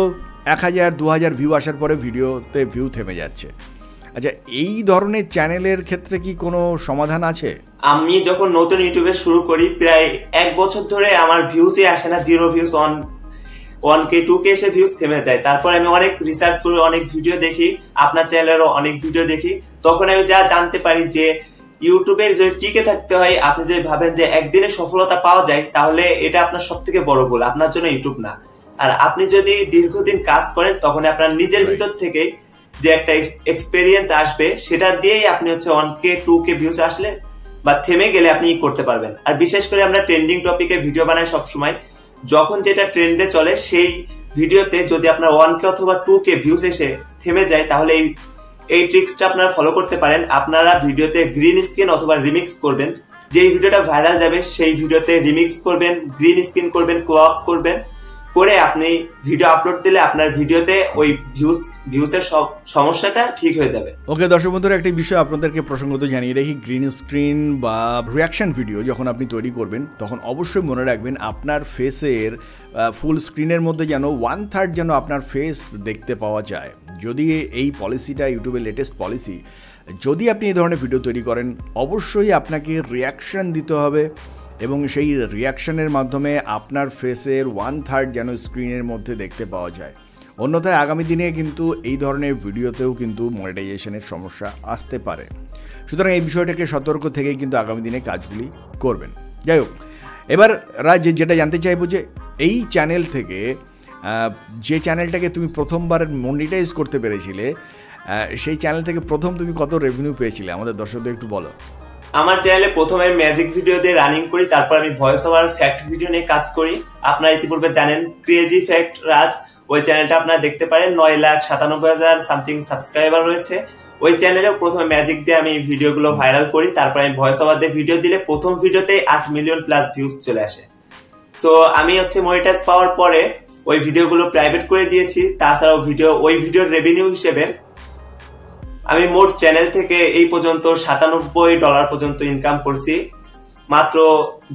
1000-2000 ভিউ আসার পরে ভিডিওতে ভিউ থেমে যাচ্ছে, আচ্ছা, এই ধরনের চ্যানেলের ক্ষেত্রে কি কোনো সমাধান আছে? আমি যখন নতুন ইউটিউবে শুরু করি প্রায় 1 বছর ধরে আমার ভিউসই আসে না, 0 ভিউস, 1K 2K এসে ভিউস থেমে যায়। তারপর আমি অনেক রিসার্চ করি, অনেক ভিডিও দেখি, আপনার চ্যানেলেরও অনেক ভিডিও দেখি। তখন আমি যা জানতে পারি যে ইউটিউবের যদি টিকে থাকতে হয়, আপনি যদি ভাবেন যে একদিনে সফলতা পাওয়া যায়, তাহলে এটা আপনার সব থেকে বড় ভুল, আপনার জন্য ইউটিউব না। আর আপনি যদি দীর্ঘদিন কাজ করেন, তখন আপনার নিজের ভিতর থেকে যে একটা এক্সপেরিয়েন্স আসবে, সেটা দিয়েই আপনি হচ্ছে 1K 2K ভিউস আসলে বা থেমে গেলে আপনি করতে পারবেন। আর বিশেষ করে আমরা ট্রেন্ডিং টপিকে ভিডিও বানাই সবসময়, যখন যেটা ট্রেন্ডে চলে সেই ভিডিওতে যদি আপনার 1K অথবা 2K ভিউস এসে থেমে যায়, তাহলে এই ট্রিক্সটা আপনারা ফলো করতে পারেন। আপনারা ভিডিওতে গ্রিন স্ক্রিন অথবা রিমিক্স করবেন, যেই ভিডিওটা ভাইরাল যাবে সেই ভিডিওতে রিমিক্স করবেন, গ্রিন স্ক্রিন করবেন, ক্রপ করবেন, করে আপনি ভিডিও আপলোড দিলে আপনার ভিডিওতে ওই ভিউসের সমস্যাটা ঠিক হয়ে যাবে। ওকে দর্শক বন্ধুরা, একটি বিষয় আপনাদেরকে প্রসঙ্গত জানিয়ে রাখি, গ্রিন স্ক্রিন বা রিয়াকশন ভিডিও যখন আপনি তৈরি করবেন, তখন অবশ্যই মনে রাখবেন আপনার ফেসের ফুল স্ক্রিনের মধ্যে যেন 1/3 যেন আপনার ফেস দেখতে পাওয়া যায়। যদি এই পলিসিটা ইউটিউবের লেটেস্ট পলিসি, যদি আপনি এই ধরনের ভিডিও তৈরি করেন, অবশ্যই আপনাকে রিয়াকশন দিতে হবে এবং সেই রিয়াকশনের মাধ্যমে আপনার ফেসের 1/3 যেন স্ক্রিনের মধ্যে দেখতে পাওয়া যায়। অন্যথায় আগামী দিনে কিন্তু এই ধরনের ভিডিওতেও কিন্তু মনিটাইজেশনের সমস্যা আসতে পারে। সুতরাং এই বিষয়টাকে সতর্ক থেকেই কিন্তু আগামী দিনে কাজগুলি করবেন। যাই হোক, এবার রাজ যেটা জানতে চাইবো যে এই চ্যানেল থেকে, যে চ্যানেলটাকে তুমি প্রথমবার মনিটাইজ করতে পেরেছিলে, সেই চ্যানেল থেকে প্রথম তুমি কত রেভিনিউ পেয়েছিলে আমাদের দর্শকদের একটু বলো। আমার চ্যানেলে প্রথমে ম্যাজিক ভিডিও দিয়ে রানিং করি, তারপর আমি ভয়েস ওভার ফ্যাক্ট ভিডিও নিয়ে কাজ করি। আপনারা ইতিপূর্বে জানেন ক্রেজি ফ্যাক্ট রাজ, ওই চ্যানেলটা আপনারা দেখতে পারেন, 9,97,000 সামথিং সাবস্ক্রাইবার রয়েছে। ওই চ্যানেলেও প্রথমে ম্যাজিক দিয়ে আমি ভিডিওগুলো ভাইরাল করি, তারপর আমি ভয়েস ওভার দিয়ে ভিডিও দিলে প্রথম ভিডিওতে 8 মিলিয়ন প্লাস ভিউজ চলে আসে। সো আমি হচ্ছে মনিটাইজ পাওয়ার পরে ওই ভিডিওগুলো প্রাইভেট করে দিয়েছি। তাছাড়াও ওই ভিডিওর রেভিনিউ হিসেবে আমি মোট চ্যানেল থেকে এই পর্যন্ত $97 পর্যন্ত ইনকাম করছি। মাত্র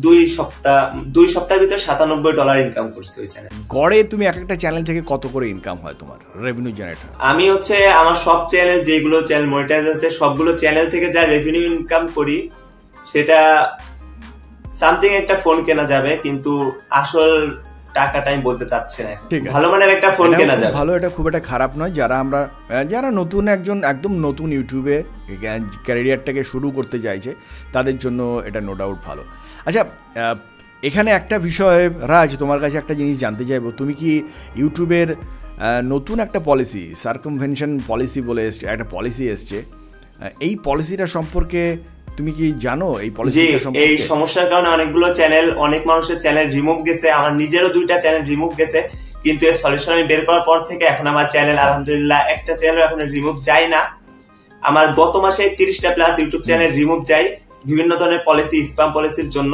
2 সপ্তাহের ভিতরে $97 ইনকাম করছি ওই চ্যানেল। গড়ে তুমি একটা চ্যানেল থেকে কত করে ইনকাম হয় তোমার রেভিনিউ জেনারেট? আমি হচ্ছে আমার সব চ্যানেল, যেগুলো চ্যানেল মনিটাইজ আছে, সবগুলো চ্যানেল থেকে যা রেভিনিউ ইনকাম করি, সেটা সামথিং একটা ফোন কেনা যাবে, কিন্তু আসল টাকাটা আমি বলতে চাচ্ছি না। ভালো মানের একটা ফোন কেনা যাবে। ভালো, এটা খুব একটা খারাপ নয়। যারা নতুন একদম নতুন ইউটিউবে ক্যারিয়ারটাকে শুরু করতে চাইছে, তাদের জন্য এটা নো ডাউট ভালো। আচ্ছা, এখানে একটা বিষয় রাজ, তোমার কাছে একটা জিনিস জানতে চাইবো, তুমি কি ইউটিউবের নতুন একটা পলিসি, সার্কামভেনশন পলিসি বলে একটা পলিসি এসছে, এই পলিসিটা সম্পর্কে তুমি কি জানো? এই পলিসিটা সম্পর্কে এই সমস্যার কারণে অনেকগুলো চ্যানেল, অনেক মানুষের চ্যানেল রিমুভ গেছে, আমার নিজেরও 2টা চ্যানেল রিমুভ গেছে। কিন্তু এর সলিউশন আমি বের করার পর থেকে এখন আমার চ্যানেল আলহামদুলিল্লাহ একটা চ্যানেল এখন রিমুভ যায় না। আমার গত মাসে 30টা প্লাস ইউটিউব চ্যানেল রিমুভ যায় বিভিন্ন ধরনের পলিসি, স্প্যাম পলিসির জন্য।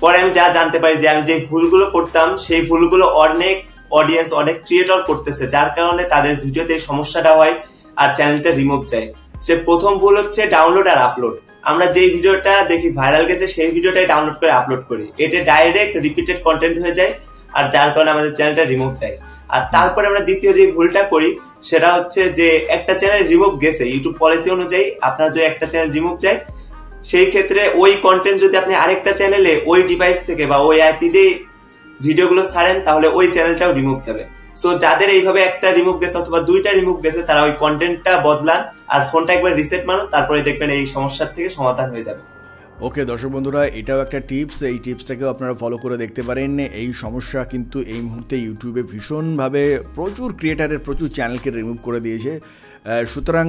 পরে আমি যা জানতে পারি যে আমি যে ভুলগুলো করতাম, সেই ভুলগুলো অনেক অডিয়েন্স, অনেক ক্রিয়েটর করতেছে, যার কারণে তাদের ভিডিওতে এই সমস্যাটা হয় আর চ্যানেলটা রিমুভ যায়। সে প্রথম ভুল হচ্ছে ডাউনলোড আর আপলোড। আমরা যে ভিডিওটা দেখি ভাইরাল গেছে, সেই ভিডিওটাই ডাউনলোড করে আপলোড করি, এটা ডাইরেক্ট রিপিটেড কন্টেন্ট হয়ে যায়, আর যার কারণে আমাদের চ্যানেলটা রিমুভ যায়। আর তারপরে আমরা দ্বিতীয় যে ভুলটা করি, সেটা হচ্ছে যে একটা চ্যানেল রিমুভ গেছে, ইউটিউব পলিসি অনুযায়ী আপনার যদি একটা চ্যানেল রিমুভ যায়, সেই ক্ষেত্রে ওই কন্টেন্ট যদি আপনি আরেকটা চ্যানেলে ওই ডিভাইস থেকে বা ওই আইপি দিয়ে ভিডিওগুলো ছাড়েন, তাহলে ওই চ্যানেলটাও রিমুভ যাবে। সো যাদের এইভাবে একটা রিমুভ গেছে অথবা 2টা রিমুভ গেছে, তারা ওই কন্টেন্টটা বদলান আর ফোনটা একবার রিসেট মারুন, তারপরে দেখবেন এই সমস্যার থেকে সমাধান হয়ে যাবে। ওকে দর্শক বন্ধুরা, এটাও একটা টিপস, এই টিপসটাকেও আপনারা ফলো করে দেখতে পারেন। এই সমস্যা কিন্তু এই মুহূর্তে ইউটিউবে ভীষণভাবে প্রচুর ক্রিয়েটারের, প্রচুর চ্যানেলকে রিমুভ করে দিয়েছে। সুতরাং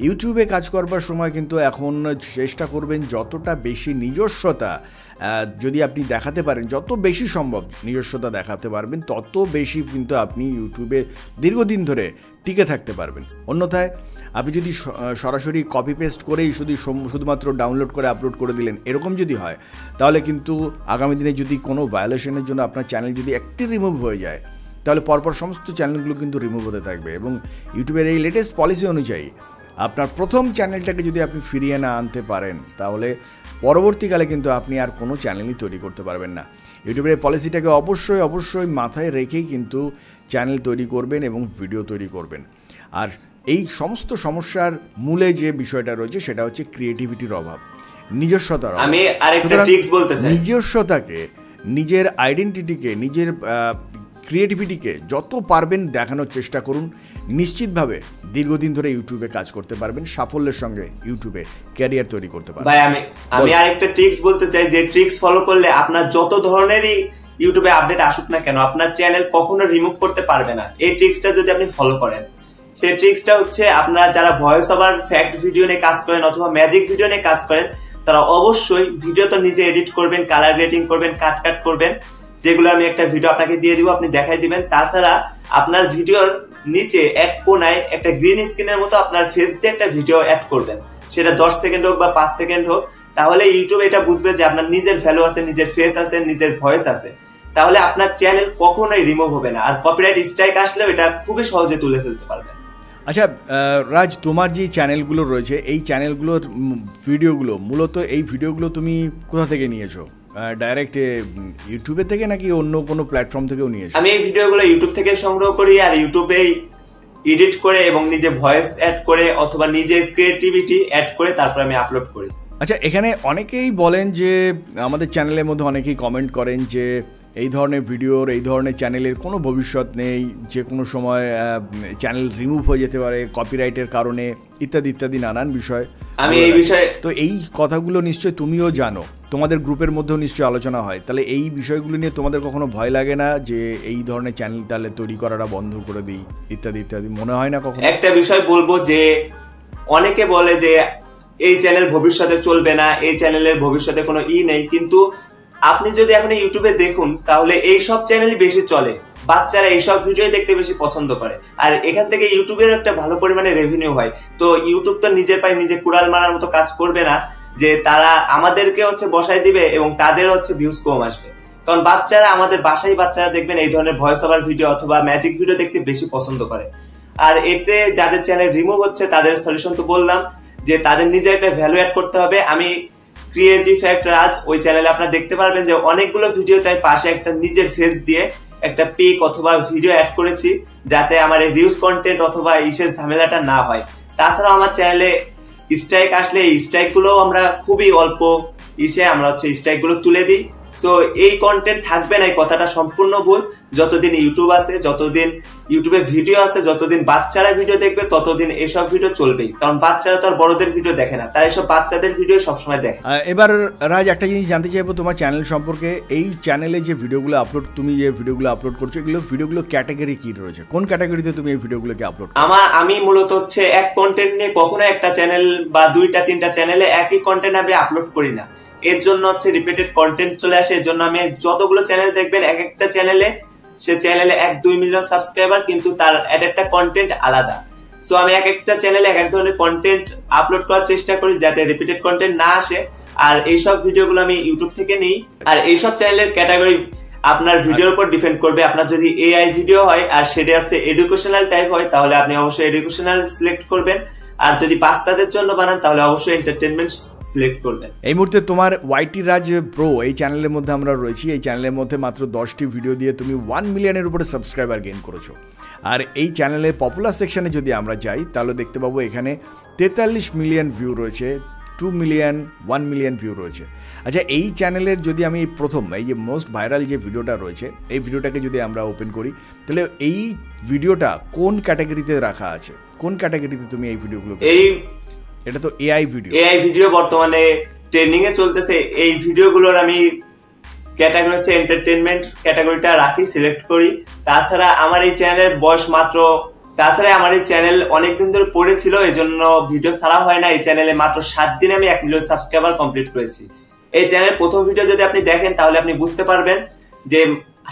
ইউটিউবে কাজ করবার সময় কিন্তু এখন চেষ্টা করবেন যতটা বেশি নিজস্বতা যদি আপনি দেখাতে পারেন, যত বেশি সম্ভব নিজস্বতা দেখাতে পারবেন, তত বেশি কিন্তু আপনি ইউটিউবে দীর্ঘদিন ধরে টিকে থাকতে পারবেন। অন্যথায় আপনি যদি সরাসরি কপি পেস্ট করেই শুধুমাত্র ডাউনলোড করে আপলোড করে দিলেন, এরকম যদি হয়, তাহলে কিন্তু আগামী দিনে যদি কোনো ভায়োলেশনের জন্য আপনার চ্যানেল যদি একটি রিমুভ হয়ে যায়, তাহলে পরপর সমস্ত চ্যানেলগুলো কিন্তু রিমুভ হতে থাকবে। এবং ইউটিউবের এই লেটেস্ট পলিসি অনুযায়ী আপনার প্রথম চ্যানেলটাকে যদি আপনি ফিরিয়ে না আনতে পারেন, তাহলে পরবর্তীকালে কিন্তু আপনি আর কোনো চ্যানেলই তৈরি করতে পারবেন না। ইউটিউবের এই পলিসিটাকে অবশ্যই মাথায় রেখেই কিন্তু চ্যানেল তৈরি করবেন এবং ভিডিও তৈরি করবেন। আর এই সমস্ত সমস্যার মূলে যে বিষয়টা রয়েছে সেটা হচ্ছে ক্রিয়েটিভিটির অভাব, নিজস্বতার অভাব। আমি আরেকটা ট্রিক্স বলতে চাই, নিজস্বতাকে, নিজের আইডেন্টিটিকে, নিজের ক্রিয়েটিভিটিকে যত পারবেন দেখানোর চেষ্টা করুন। নিশ্চিতভাবে দীর্ঘদিন ধরে ইউটিউবে কাজ করতে পারবেন, সাফল্যের সঙ্গে ইউটিউবে ক্যারিয়ার তৈরি করতে পারবেন। ভাই আমি আরেকটা ট্রিক্স বলতে চাই, যে ট্রিক্স ফলো করলে আপনার যত ধরনেরই ইউটিউবে আপডেট আসুক না কেন আপনার চ্যানেল কখনো রিমুভ করতে পারবে না। এই ট্রিক্সটা যদি আপনি ফলো করেন, সেই ট্রিক্সটা হচ্ছে আপনারা যারা ভয়েস ওভার ফ্যাক্ট ভিডিও নিয়ে কাজ করেন অথবা ম্যাজিক ভিডিও নিয়ে কাজ করেন, তারা অবশ্যই ভিডিও তো নিজে এডিট করবেন, কালার গ্রেডিং করবেন, কাট করবেন, যেগুলো আমি একটা ভিডিও আপনাকে দিয়ে দিব, আপনি দেখাই দিবেন। তাছাড়া আপনার ভিডিওর নিচে এক কোনায় একটা গ্রিন স্ক্রিনের মতো আপনার ফেস দিয়ে একটা ভিডিও অ্যাড করবেন, সেটা 10 সেকেন্ড হোক বা 5 সেকেন্ড হোক। তাহলে ইউটিউব এটা বুঝবে যে আপনার নিজের ভ্যালু আছে, নিজের ফেস আছে, নিজের ভয়েস আছে। তাহলে আপনার চ্যানেল কখনোই রিমুভ হবে না, আর কপিরাইট স্ট্রাইক আসলেও এটা খুবই সহজে তুলে ফেলতে পারবেন। আচ্ছা রাজ, তোমার যে চ্যানেলগুলো রয়েছে এই চ্যানেলগুলোর ভিডিওগুলো মূলত এই ভিডিওগুলো তুমি কোথা থেকে নিয়েছো? ডাইরেক্ট ইউটিউবে থেকে নাকি অন্য কোনো প্ল্যাটফর্ম থেকেও নিয়েছো? আমি এই ভিডিওগুলো ইউটিউব থেকে সংগ্রহ করি, আর ইউটিউবে এডিট করে এবং নিজে ভয়েস অ্যাড করে অথবা নিজের ক্রিয়েটিভিটি অ্যাড করে তারপর আমি আপলোড করি। আচ্ছা, এখানে অনেকেই বলেন যে আমাদের চ্যানেলের মধ্যে অনেকেই কমেন্ট করেন যে এই ধরনের ভিডিওর, এই ধরনের চ্যানেলের কোনো ভবিষ্যৎ নেই, যে কোনো সময় চ্যানেল রিমুভ হয়ে যেতে পারে কপিরাইটের কারণে, ইত্যাদি ইত্যাদি নানান বিষয়। আমি এই বিষয়ে তো এই কথাগুলো নিশ্চয়ই তুমিও জানো, তোমাদের গ্রুপের মধ্যেও নিশ্চয়ই আলোচনা হয়, তাহলে এই বিষয়গুলো নিয়ে তোমাদের কখনো ভয় লাগে না যে এই ধরনের চ্যানেল তাহলে তৈরি করাটা বন্ধ করে দিই, ইত্যাদি ইত্যাদি মনে হয় না কখনো? একটা বিষয় বলবো যে অনেকে বলে যে এই চ্যানেল ভবিষ্যতে চলবে না, এই চ্যানেলের ভবিষ্যতে কোনো নেই, কিন্তু আপনি যদি এখন ইউটিউবে দেখুন তাহলে এই সব চ্যানেলই বেশি চলে, বাচ্চারা এইসব ভিডিও দেখতে বেশি পছন্দ করে, আর এখান থেকে ইউটিউবের একটা ভালো পরিমাণে রেভিনিউ হয়। তো ইউটিউব তো নিজের পায়ে নিজে কুড়াল মারার মতো কাজ করবে না যে তারা আমাদেরকে বসাই দিবে এবং তাদের ভিউজ কম আসবে, কারণ বাচ্চারা আমাদের বাসায় বাচ্চারা দেখবেন এই ধরনের ভয়েস ওভার ভিডিও অথবা ম্যাজিক ভিডিও দেখতে বেশি পছন্দ করে। আর এতে যাদের চ্যানেল রিমুভ হচ্ছে তাদের সলিউশন তো বললাম, যে তাদের নিজে একটা ভ্যালু অ্যাড করতে হবে। আমি ক্রিয়েটিভ ফ্যাক্ট রাজ, ওই চ্যানেলে আপনারা দেখতে পারবেন যে অনেকগুলো ভিডিও তাই পাশে একটা নিজের ফেস দিয়ে একটা পিক অথবা ভিডিও অ্যাড করেছি, যাতে আমার এই রিউজ কন্টেন্ট অথবা ইসের ঝামেলাটা না হয়। তাছাড়াও আমার চ্যানেলে স্ট্রাইক আসলে এই স্ট্রাইক গুলো আমরা খুবই অল্প আমরা স্ট্রাইক গুলো তুলে দিই। সো এই কন্টেন্ট থাকবে না, এই কথাটা সম্পূর্ণ ভুল। যতদিন ইউটিউব আছে, যতদিন ইউটিউবে ভিডিও আছে, যতদিন বাচ্চারা ভিডিও দেখবে ততদিন এসব ভিডিও চলবেই, কারণ বাচ্চারা তো আর বড়দের ভিডিও দেখে না, তারা এসব বাচ্চাদের ভিডিও সবসময় দেখে। এবার রাজ, একটা জিনিস জানতে চাইবো তোমার চ্যানেল সম্পর্কে। এই চ্যানেলে যে ভিডিওগুলো আপলোড, তুমি যে ভিডিওগুলো আপলোড করছো, ভিডিওগুলো ক্যাটাগরি কি রয়েছে? কোন ক্যাটাগরিতে তুমি এই ভিডিওগুলোকে আপলোড করো? আমি মূলত এক কন্টেন্ট নিয়ে কখনো একটা চ্যানেল বা 2-3টা চ্যানেলে একই কন্টেন্ট আমি আপলোড করি না। এর জন্য রিপিটেড কন্টেন্ট চলে আসে। এর জন্য আমি যতগুলো চ্যানেল দেখবেন, এক একটা চ্যানেলে 1-2 মিলিয়ন সাবস্ক্রাইবার, কিন্তু তার একটা কন্টেন্ট আলাদা। সো আমি এক একটা চ্যানেলে এক এক ধরনের কন্টেন্ট আপলোড করার চেষ্টা করি যাতে রিপিটেড কন্টেন্ট না আসে। আর এইসব ভিডিওগুলো আমি ইউটিউব থেকে নিই। আর এইসব চ্যানেলের ক্যাটাগরি আপনার ভিডিওর উপর ডিপেন্ড করবে। আপনার যদি এআই ভিডিও হয় আর সেটা এডুকেশনাল টাইপ হয়, তাহলে আপনি অবশ্যই এডুকেশনাল সিলেক্ট করবেন। আর যদি বাচ্চাদের জন্য বানান তাহলে অবশ্যই এন্টারটেইনমেন্ট সিলেক্ট করবেন। এই মুহূর্তে তোমার ওয়াইটি রাজ প্রো এই চ্যানেলের মধ্যে আমরা রয়েছি। এই চ্যানেলের মধ্যে মাত্র 10টি ভিডিও দিয়ে তুমি 1 মিলিয়নের উপরে সাবস্ক্রাইবার গেইন করেছো। আর এই চ্যানেলের পপুলার সেকশনে যদি আমরা যাই তাহলে দেখতে পাবো এখানে 43 মিলিয়ন ভিউ রয়েছে, 2 মিলিয়ন, 1 মিলিয়ন ভিউ রয়েছে। আচ্ছা, এই চ্যানেলের যদি আমি প্রথম এই যে মোস্ট ভাইরাল যে ভিডিওটা রয়েছে, এই ভিডিওটাকে যদি আমরা ওপেন করি তাহলে এই ভিডিওটা কোন ক্যাটাগরিতে রাখা আছে? কোন ক্যাটাগরিতে তুমি এই ভিডিওগুলো? এটা তো এআই ভিডিও বর্তমানে ট্রেন্ডিং এ চলতেছে। এই ভিডিওগুলোর আমি ক্যাটাগরি এন্টারটেইনমেন্ট ক্যাটাগরিটা রাখি, সিলেক্ট করি। তাছাড়া আমার এই চ্যানেলের বয়স আমার এই চ্যানেল অনেকদিন ধরে পড়েছিল, এই জন্য ভিডিও ছাড়া হয় না। এই চ্যানেলে মাত্র 7 দিনে আমি 1 মিলিয়ন সাবস্ক্রাইবার কমপ্লিট করেছি। এই চ্যানেলের প্রথম ভিডিও যদি আপনি দেখেন তাহলে আপনি বুঝতে পারবেন যে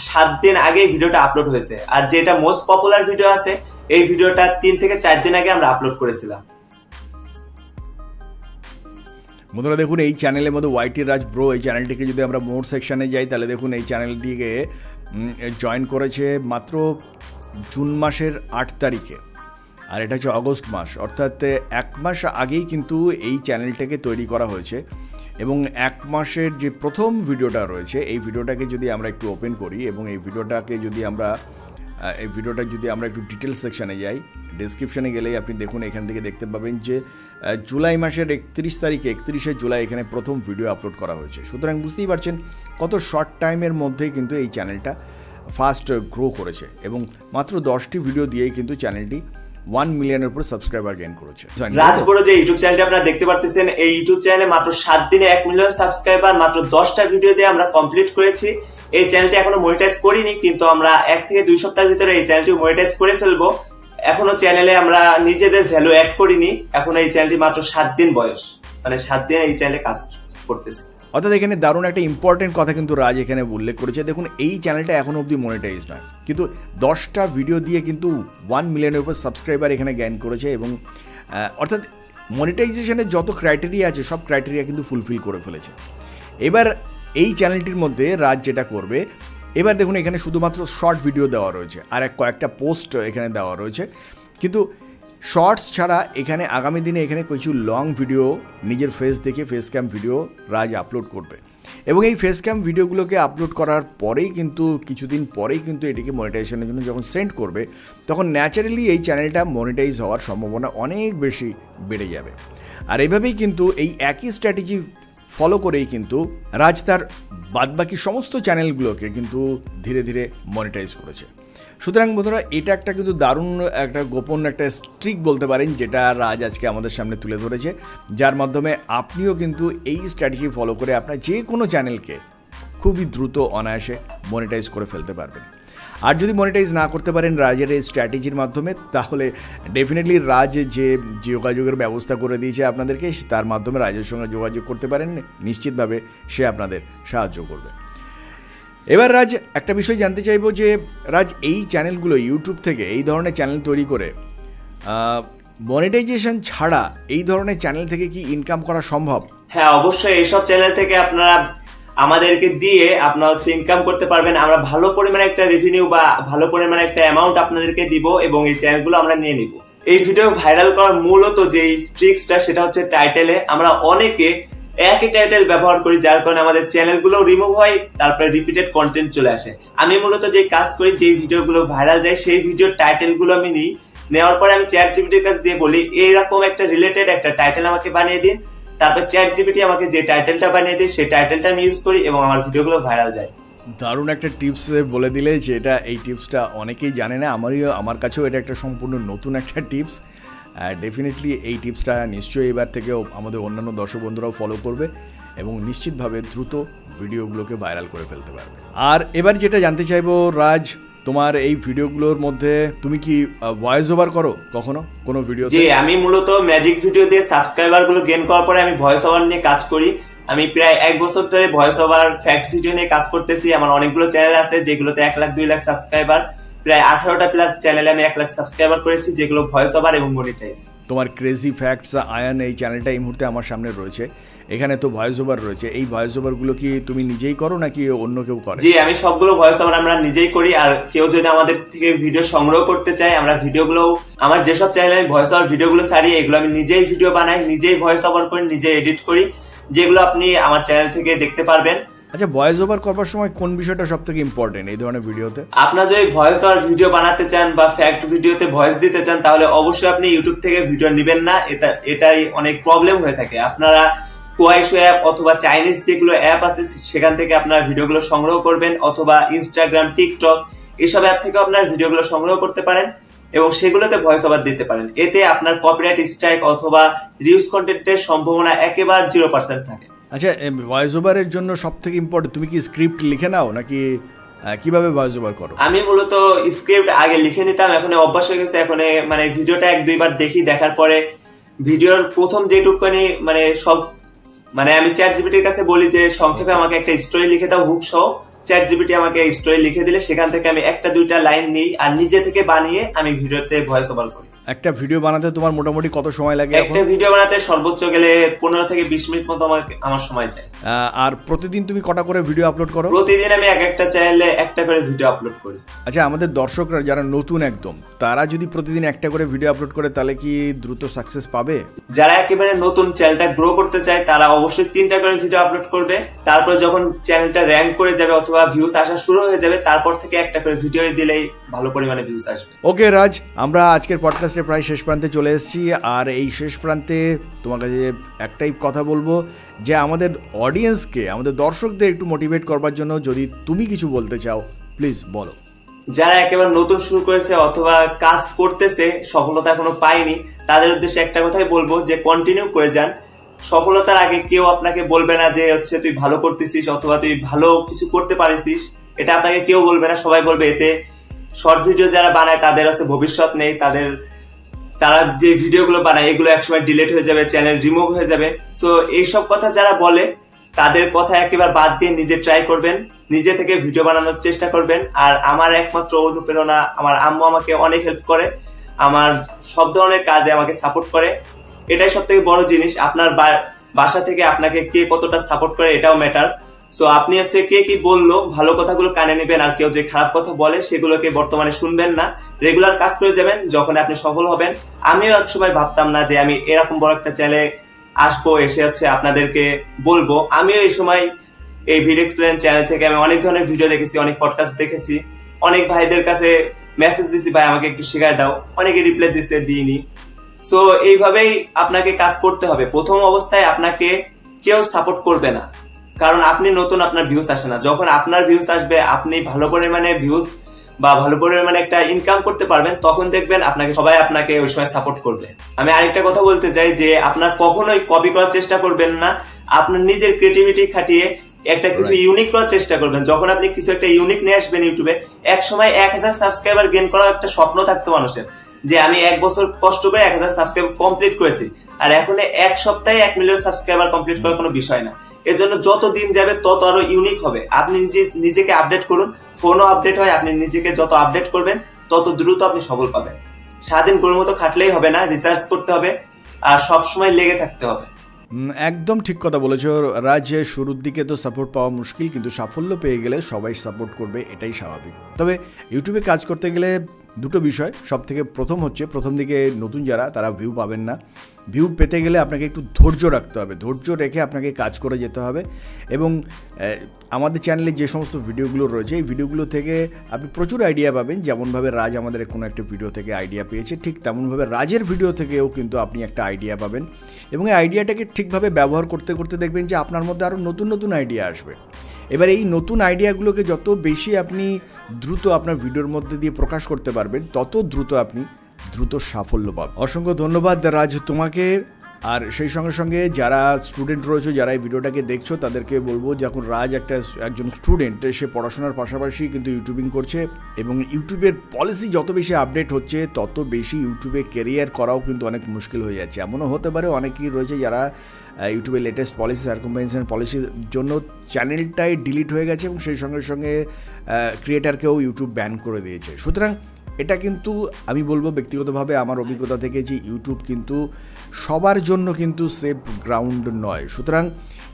7 দিন আগে ভিডিওটা আপলোড হয়েছে। আর যেটা মোস্ট পপুলার ভিডিও আছে, এই ভিডিওটা 3 থেকে 4 দিন আগে আমরা আপলোড করেছিলাম। বন্ধুরা দেখুন, এই চ্যানেলের মধ্যে ওয়াইটি রাজ ব্রো, এই চ্যানেলটিকে যদি আমরা মোর সেকশনে যাই তাহলে দেখুন এই চ্যানেলটিকে জয়েন করেছে মাত্র জুন মাসের 8 তারিখে, আর এটা হচ্ছে অগস্ট মাস, অর্থাৎ 1 মাস আগেই কিন্তু এই চ্যানেলটাকে তৈরি করা হয়েছে। এবং 1 মাসের যে প্রথম ভিডিওটা রয়েছে, এই ভিডিওটাকে যদি আমরা একটু ওপেন করি এবং এই ভিডিওটাকে যদি আমরা এই ভিডিওটা যদি আমরা একটু ডিটেলস সেকশানে যাই, ডেসক্রিপশানে গেলেই আপনি দেখুন, এখান থেকে দেখতে পাবেন যে জুলাই মাসের 31শে জুলাই এখানে প্রথম ভিডিও আপলোড করা হয়েছে। সুতরাং বুঝতেই পারছেন কত শর্ট টাইমের মধ্যেই কিন্তু এই চ্যানেলটা ফাস্ট গ্রো করেছে এবং মাত্র 10টি ভিডিও দিয়েই কিন্তু চ্যানেলটি 1 মিলিয়নের উপর সাবস্ক্রাইবার গেইন করেছে। রাজ বড় যে ইউটিউব চ্যানেলটি আপনারা দেখতে পারতেছেন, এই ইউটিউব চ্যানেলে মাত্র 7 দিনে 1 মিলিয়ন সাবস্ক্রাইবার মাত্র 10টা ভিডিও দিয়ে আমরা কমপ্লিট করেছি। এই চ্যানেলটি এখনো মনিটাইজ করিনি, কিন্তু আমরা 1 থেকে 2 সপ্তাহের ভিতরে এই চ্যানেলটি মনিটাইজ করে ফেলবো। এখনো চ্যানেলে আমরা নিজেদের ভ্যালু অ্যাড করিনি, এখন এই চ্যানেলটি মাত্র 7 দিন বয়স, মানে 7 দিনে এই চ্যানেলে কাজ করতেছে। অর্থাৎ এখানে দারুণ একটা ইম্পর্টেন্ট কথা কিন্তু রাজ এখানে উল্লেখ করেছে। দেখুন, এই চ্যানেলটা এখনো অবধি মনিটাইজ নয়, কিন্তু 10টা ভিডিও দিয়ে কিন্তু 1 মিলিয়নের উপর সাবস্ক্রাইবার এখানে গেইন করেছে এবং অর্থাৎ মনিটাইজেশনের যত ক্রাইটেরিয়া আছে সব ক্রাইটেরিয়া কিন্তু ফুলফিল করে ফেলেছে। এবার এই চ্যানেলটির মধ্যে রাজ যেটা করবে, এবার দেখুন এখানে শুধুমাত্র শর্ট ভিডিও দেওয়া রয়েছে আর কয়েকটা পোস্ট এখানে দেওয়া রয়েছে, কিন্তু শর্টস ছাড়া এখানে আগামী দিনে এখানে কিছু লং ভিডিও নিজের ফেস দেখে ফেস ক্যাম ভিডিও রাজ আপলোড করবে এবং এই ফেস ক্যাম ভিডিওগুলোকে আপলোড করার পরেই কিন্তু কিছুদিন পরেই কিন্তু এটিকে মনিটাইজেশনের জন্য যখন সেন্ড করবে তখন ন্যাচারালি এই চ্যানেলটা মনিটাইজ হওয়ার সম্ভাবনা অনেক বেশি বেড়ে যাবে। আর এইভাবেই কিন্তু এই একই স্ট্র্যাটেজি ফলো করেই কিন্তু রাজ তার বাদবাকি সমস্ত চ্যানেলগুলোকে কিন্তু ধীরে ধীরে মনিটাইজ করেছে। সুতরাং বন্ধুরা, এটা একটা কিন্তু দারুণ একটা গোপন একটা ট্রিক বলতে পারেন যেটা রাজ আজকে আমাদের সামনে তুলে ধরেছে, যার মাধ্যমে আপনিও কিন্তু এই স্ট্র্যাটেজি ফলো করে আপনার যে কোনো চ্যানেলকে খুবই দ্রুত অনায়াসে মনিটাইজ করে ফেলতে পারবেন। আর যদি মনিটাইজ না করতে পারেন রাজের এই স্ট্র্যাটেজির মাধ্যমে, তাহলে ডেফিনেটলি রাজ যে যোগাযোগের ব্যবস্থা করে দিয়েছে আপনাদেরকে, তার মাধ্যমে রাজের সঙ্গে যোগাযোগ করতে পারেন, নিশ্চিতভাবে সে আপনাদের সাহায্য করবে। এবার রাজ একটা বিষয় জানতে চাইবো যে রাজ এই চ্যানেলগুলো ইউটিউব থেকে এই ধরনের চ্যানেল তৈরি করে মনিটাইজেশন ছাড়া এই ধরনের চ্যানেল থেকে কি ইনকাম করা সম্ভব? হ্যাঁ, অবশ্যই এইসব চ্যানেল থেকে আপনারা আমাদেরকে দিয়ে আপনারা ইনকাম করতে পারবেন। আমরা ভালো পরিমাণে একটা রেভিনিউ বা ভালো পরিমাণে একটা অ্যামাউন্ট আপনাদেরকে দিব এবং এই চ্যানেলগুলো আমরা নিয়ে নিব। এই ভিডিও ভাইরাল করার মূলত যে ট্রিক্সটা সেটা হচ্ছে টাইটেলে। আমরা অনেকে একই টাইটেল ব্যবহার করি, যার কারণে আমাদের চ্যানেলগুলো রিমুভ হয়, তারপরে রিপিটেড কন্টেন্ট চলে আসে। আমি মূলত যে কাজ করি, যে ভিডিওগুলো ভাইরাল যায় সেই ভিডিওর টাইটেলগুলো আমি নিই, নেওয়ার পরে আমি চ্যাটজিপিটির কাছে দিয়ে বলি এইরকম একটা রিলেটেড একটা টাইটেল আমাকে বানিয়ে দিন। তারপর চ্যাটজিপিটি আমাকে যে টাইটেলটা বানিয়ে দেয় সেই টাইটেলটা আমি ইউজ করি এবং আমার ভিডিওগুলো ভাইরাল যায়। দারুণ একটা টিপস বলে দিলে, যে এই টিপসটা অনেকেই জানে না, আমার কাছেও এটা একটা সম্পূর্ণ নতুন একটা টিপস। ডেফিনেটলি এই টিপসটা নিশ্চয়ই এবার থেকেও আমাদের অন্যান্য দর্শক বন্ধুরাও ফলো করবে এবং নিশ্চিতভাবে দ্রুত ভিডিওগুলোকে ভাইরাল করে ফেলতে পারবে। আর এবার যেটা জানতে চাইবো রাজ, তোমার এই ভিডিওগুলোর মধ্যে তুমি কি ভয়েস ওভার করো কখনো কোনো ভিডিওতে? জি, আমি মূলত ম্যাজিক ভিডিও দিয়ে সাবস্ক্রাইবার গুলো গেইন করার পরে আমি ভয়েস ওভার নিয়ে কাজ করি। আমি প্রায় 1 বছর ধরে ভয়েস ওভার ফ্যাক্ট ভিডিও নিয়ে কাজ করতেছি। আমার অনেকগুলো চ্যানেল আছে যেগুলোতে 1 লাখ 2 লাখ সাবস্ক্রাইবার, প্রায় 18টা প্লাস চ্যানেলে আমি 1 লাখ সাবস্ক্রাইবার করেছি, যেগুলো ভয়েস ওভার এবং মনিটাইজ। তোমার ক্রেজি ফ্যাক্টস আয়ান এই চ্যানেলটা এই মুহূর্তে আমার সামনে রয়েছে, এখানে তো ভয়েস ওভার রয়েছে। এই ভয়েস ওভারগুলো কি তুমি নিজেই করো নাকি অন্য কেউ করে? জি, আমি সবগুলো ভয়েস ওভার আমরা নিজেই করি। আর কেউ যদি আমাদের থেকে ভিডিও সংগ্রহ করতে চায়, আমরা ভিডিওগুলো, আমার যেসব চ্যানেলে আমি ভয়েস ওভার ভিডিওগুলো ছাড়ি, এগুলো আমি নিজেই ভিডিও বানাই, নিজেই ভয়েস ওভার করি, নিজেই এডিট করি, যেগুলো আপনি আমার চ্যানেল থেকে দেখতে পারবেন। আচ্ছা, ভয়েস ওভার করবার সময় কোন বিষয়টা সবথেকে ইম্পর্টেন্ট এই ধরনের ভিডিওতে? আপনারা যদি ভয়েস ওভার ভিডিও বানাতে চান বা ফ্যাক্ট ভিডিওতে ভয়েস দিতে চান, তাহলে অবশ্যই আপনি ইউটিউব থেকে ভিডিও নেবেন না। এটাই অনেক প্রবলেম হয়ে থাকে। আপনারা কোয়াইশো অ্যাপ অথবা চাইনিজ যেগুলো অ্যাপ আছে সেখান থেকে আপনার ভিডিওগুলো সংগ্রহ করবেন, অথবা ইনস্টাগ্রাম, টিকটক এসব অ্যাপ থেকে আপনার ভিডিওগুলো সংগ্রহ করতে পারেন এবং সেগুলোতে ভয়েস ওভার দিতে পারেন। এতে আপনার কপিরাইট স্ট্রাইক অথবা রিউজ কন্টেন্টের সম্ভাবনা একেবারে 0% থাকে। আচ্ছা, ভয়েস ওভারের জন্য সবথেকে ইম্পর্টেন্ট, তুমি কি স্ক্রিপ্ট লিখে নাও নাকি কিভাবে ভয়েস ওভার করো? আমি মূলত স্ক্রিপ্ট আগে লিখে নিতাম, এখন অভ্যাস হয়ে গেছে। এখন মানে ভিডিওটা 1-2 বার দেখি, দেখার পরে ভিডিওর প্রথম যেটুকুনি মানে আমি চ্যাটজিপিটির কাছে বলি যে সংক্ষেপে আমাকে একটা স্টোরি লিখে দাও হুক সহ। চ্যাটজিপিটি আমাকে স্টোরি লিখে দিলে সেখান থেকে আমি 1-2টা লাইন নিই আর নিজে থেকে বানিয়ে আমি ভিডিওতে ভয়েস ওভার করি। একটা ভিডিও বানাতে তোমার মোটামুটি কত সময় লাগে? একটা ভিডিও বানাতে সর্বোচ্চ গেলে 15 থেকে 20 মিনিট মতো আমার সময় যায়। আর প্রতিদিন তুমি কটা করে ভিডিও আপলোড করো? প্রতিদিন আমি একটা চ্যানেলে একটা করে ভিডিও আপলোড করি। আচ্ছা, আমাদের দর্শকরা যারা নতুন একদম, তারা যদি প্রতিদিন একটা করে ভিডিও আপলোড করে তাহলে কি দ্রুত সাকসেস পাবে? যারা একেবারে নতুন চ্যানেলটা গ্রো করতে চায় তারা অবশ্যই 3টা করে ভিডিও আপলোড করবে। তারপর যখন চ্যানেলটা র্যাঙ্ক করে যাবে অথবা ভিউজ আসা শুরু হয়ে যাবে, তারপর থেকে একটা করে ভিডিও দিলেই ভালো পরিমাণে ভিউজ আসবে। ওকে রাজ, আমরা আজকের পডকাস্টে প্রায় শেষ প্রান্তে চলে এসেছি। আর এই শেষ প্রান্তে তোমার কাছে একটাই কথা বলবো যে আমাদের অডিয়েন্সকে, আমাদের দর্শকদের একটু মোটিভেট করবার জন্য যদি তুমি কিছু বলতে চাও, প্লিজ বলো। যারা একেবারে নতুন শুরু করেছে অথবা কাজ করতেছে, সফলতা এখনো পায়নি, তাদের উদ্দেশ্যে একটা কথাই বলবো যে কন্টিনিউ করে যান। সফলতার আগে কেউ আপনাকে বলবে না যে হচ্ছে তুই ভালো করতেছিস অথবা তুই ভালো কিছু করতে পারিস, এটা আপনাকে কেউ বলবে না। সবাই বলবে এতে শর্ট ভিডিও যারা বানায় তাদের হচ্ছে ভবিষ্যৎ নেই, তারা যে ভিডিওগুলো বানায় এগুলো একসময় ডিলিট হয়ে যাবে, চ্যানেল রিমুভ হয়ে যাবে। সো এইসব কথা যারা বলে তাদের কথা একেবারে বাদ দিয়ে নিজে ট্রাই করবেন, নিজে থেকে ভিডিও বানানোর চেষ্টা করবেন। আর আমার একমাত্র অনুপ্রেরণা আমার আম্মু আমাকে অনেক হেল্প করে, আমার সব ধরনের কাজে আমাকে সাপোর্ট করে। এটাই সব থেকে বড় জিনিস। আপনার বাসা থেকে আপনাকে কে কতটা সাপোর্ট করে এটাও ম্যাটার। সো আপনি হচ্ছে কে কি বললো ভালো কথাগুলো কানে নেবেন, আর কেউ যে খারাপ কথা বলে সেগুলোকে বর্তমানে শুনবেন না। রেগুলার কাজ করে যাবেন, যখন আপনি সফল হবেন। আমিও এক সময় ভাবতাম না যে আমি এরকম বড় একটা চ্যানেলে আসবো, এসে হচ্ছে আপনাদেরকে বলবো। আমিও এই সময় এই ভিডিও এক্সপ্লেন চ্যানেল থেকে আমি অনেক ধরনের ভিডিও দেখেছি, অনেক পডকাস্ট দেখেছি, অনেক ভাইদের কাছে মেসেজ দিছি, ভাই আমাকে একটু শেখায় দাও, অনেকে রিপ্লাই দিচ্ছে, দিইনি। সো এইভাবেই আপনাকে কাজ করতে হবে। প্রথম অবস্থায় আপনাকে কেউ সাপোর্ট করবে না, কারণ আপনি নতুন, আপনার ভিউজ আসে না। যখন আপনার ভিউজ আসবে, আপনি ভালো পরিমাণে ভিউজ বা ভালো পরিমাণে একটা ইনকাম করতে পারবেন, তখন দেখবেন সবাই আপনাকে ওই সময় সাপোর্ট করবে। আমি আরেকটা কথা বলতে চাই যে আপনার কখনোই কপি করার চেষ্টা করবেন না, আপনার নিজের ক্রিয়েটিভিটি খাটিয়ে একটা কিছু ইউনিক করার চেষ্টা করবেন। যখন আপনি কিছু একটা ইউনিক নিয়ে আসবেন ইউটিউবে, এক সময় 1000 সাবস্ক্রাইবার গেইন করার একটা স্বপ্ন থাকতো মানুষের, যে আমি 1 বছর কষ্ট করে 1000 সাবস্ক্রাইবার কমপ্লিট করেছি, আর এখন 1 সপ্তাহে 1 মিলিয়ন সাবস্ক্রাইবার কমপ্লিট করার কোনো বিষয় না। এজন্য যত দিন যাবে তত আরো ইউনিক হবে। আপনি নিজেকে আপডেট করুন, ফোনও আপডেট হয়, আপনি নিজেকে যত আপডেট করবেন তত দ্রুত আপনি সফল পাবেন। সারাদিন গরুর মতো খাটলেই হবে না, রিসার্চ করতে হবে আর সবসময় লেগে থাকতে হবে। একদম ঠিক কথা বলেছো রাজ। শুরুর দিকে তো সাপোর্ট পাওয়া মুশকিল, কিন্তু সাফল্য পেয়ে গেলে সবাই সাপোর্ট করবে, এটাই স্বাভাবিক। তবে ইউটিউবে কাজ করতে গেলে দুটো বিষয়, সব থেকে প্রথম হচ্ছে প্রথম দিকে নতুন যারা, তারা ভিউ পাবেন না। ভিউ পেতে গেলে আপনাকে একটু ধৈর্য রাখতে হবে, ধৈর্য রেখে আপনাকে কাজ করে যেতে হবে। এবং আমাদের চ্যানেলে যে সমস্ত ভিডিওগুলো রয়েছে, এই ভিডিওগুলো থেকে আপনি প্রচুর আইডিয়া পাবেন। যেমনভাবে রাজ আমাদের কোনো একটা ভিডিও থেকে আইডিয়া পেয়েছে, ঠিক তেমনভাবে রাজের ভিডিও থেকেও কিন্তু আপনি একটা আইডিয়া পাবেন। এবং এই আইডিয়াটাকে ঠিকভাবে ব্যবহার করতে করতে দেখবেন যে আপনার মধ্যে আরও নতুন নতুন আইডিয়া আসবে। এবার এই নতুন আইডিয়াগুলোকে যত বেশি আপনি দ্রুত আপনার ভিডিওর মধ্যে দিয়ে প্রকাশ করতে পারবেন, তত দ্রুত আপনি সাফল্য পাবেন। অসংখ্য ধন্যবাদ রাজ তোমাকে। আর সেই সঙ্গে সঙ্গে যারা স্টুডেন্ট রয়েছে, যারা এই ভিডিওটাকে দেখছো, তাদেরকে বলবো যে এখন রাজ একজন স্টুডেন্ট, সে পড়াশোনার পাশাপাশি কিন্তু ইউটিউবিং করছে। এবং ইউটিউবের পলিসি যত বেশি আপডেট হচ্ছে, তত বেশি ইউটিউবে ক্যারিয়ার করাও কিন্তু অনেক মুশকিল হয়ে যাচ্ছে। এমনও হতে পারে অনেকেই রয়েছে যারা ইউটিউবের লেটেস্ট পলিসি, সার্কামভেনশন পলিসির জন্য চ্যানেলটাই ডিলিট হয়ে গেছে এবং সেই সঙ্গে সঙ্গে ক্রিয়েটারকেও ইউটিউব ব্যান করে দিয়েছে। সুতরাং এটা কিন্তু আমি বলবো ব্যক্তিগতভাবে আমার অভিজ্ঞতা থেকে যে ইউটিউব কিন্তু সবার জন্য কিন্তু সেফ গ্রাউন্ড নয়। সুতরাং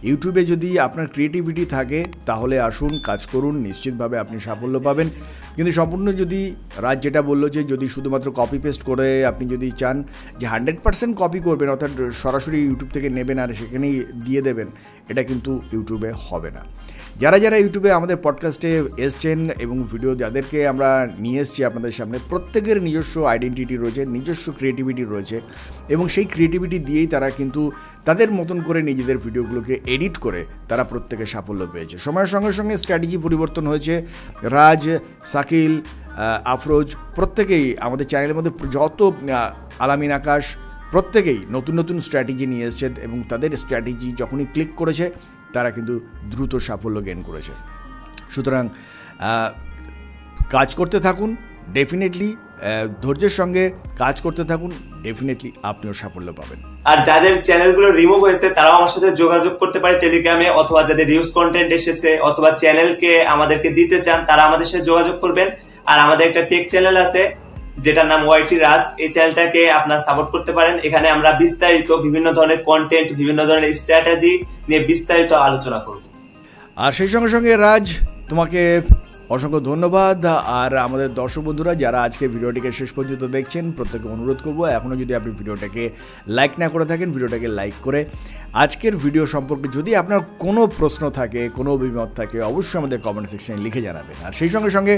ইউটিউবে যদি আপনার ক্রিয়েটিভিটি থাকে তাহলে আসুন, কাজ করুন, নিশ্চিতভাবে আপনি সাফল্য পাবেন। কিন্তু সম্পূর্ণ যদি রাজ যেটা বললো যে যদি শুধুমাত্র কপি পেস্ট করে আপনি যদি চান যে 100% কপি করবেন, অর্থাৎ সরাসরি ইউটিউব থেকে নেবেন আর সেখানেই দিয়ে দেবেন, এটা কিন্তু ইউটিউবে হবে না। যারা যারা ইউটিউবে আমাদের পডকাস্টে এসছেন এবং ভিডিও যাদেরকে আমরা নিয়ে এসেছি আপনাদের সামনে, প্রত্যেকের নিজস্ব আইডেন্টিটি রয়েছে, নিজস্ব ক্রিয়েটিভিটি রয়েছে এবং সেই ক্রিয়েটিভিটি দিয়েই তারা কিন্তু তাদের মতন করে নিজেদের ভিডিওগুলোকে এডিট করে তারা প্রত্যেকে সাফল্য পেয়েছে। সময়ের সঙ্গে সঙ্গে স্ট্র্যাটেজি পরিবর্তন হয়েছে। রাজ, শাকিল, আফরোজ প্রত্যেকেই আমাদের চ্যানেলের মধ্যে যত আলামিন, আকাশ প্রত্যেকেই নতুন নতুন স্ট্র্যাটেজি নিয়ে এসছে এবং তাদের স্ট্র্যাটেজি যখনই ক্লিক করেছে তারা কিন্তু দ্রুত সাফল্য গেইন করেছে। সুতরাং কাজ করতে থাকুন, ডেফিনেটলি ধৈর্যের সঙ্গে কাজ করতে থাকুন, ডেফিনেটলি আপনিও সাফল্য পাবেন। আর যাদের চ্যানেলগুলো রিমুভ হয়েছে তারাও আমার সাথে যোগাযোগ করতে পারে টেলিগ্রামে, অথবা যাদের রিউজ কন্টেন্ট এসেছে অথবা চ্যানেলকে আমাদেরকে দিতে চান তারা আমাদের সাথে যোগাযোগ করবেন। আর আমাদের একটা টেক চ্যানেল আছে, যেটার নাম ওয়াইটি রাজ। এই চ্যানেলটাকে আপনার সাপোর্ট করতে পারেন। এখানে আমরা বিস্তারিত বিভিন্ন ধরনের কন্টেন্ট, বিভিন্ন ধরনের স্ট্র্যাটেজি নিয়ে বিস্তারিত আলোচনা করব। আর সেই সঙ্গে সঙ্গে রাজ, তোমাকে অসংখ্য ধন্যবাদ। আর আমাদের দর্শক বন্ধুরা যারা আজকে ভিডিওটিকে শেষ পর্যন্ত দেখছেন, প্রত্যেকে অনুরোধ করবো, এখনও যদি আপনি ভিডিওটাকে লাইক না করে থাকেন, ভিডিওটাকে লাইক করে আজকের ভিডিও সম্পর্কে যদি আপনার কোনো প্রশ্ন থাকে, কোনো অভিমত থাকে, অবশ্যই আমাদের কমেন্ট সেকশনে লিখে জানাবেন। আর সেই সঙ্গে সঙ্গে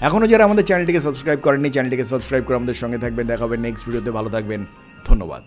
এখনও যারা আমাদের চ্যানেলটিকে সাবস্ক্রাইব করেননি, চ্যানেলটিকে সাবস্ক্রাইব করে আমাদের সঙ্গে থাকবেন। দেখা হবে নেক্সট ভিডিওতে। ভালো থাকবেন, ধন্যবাদ।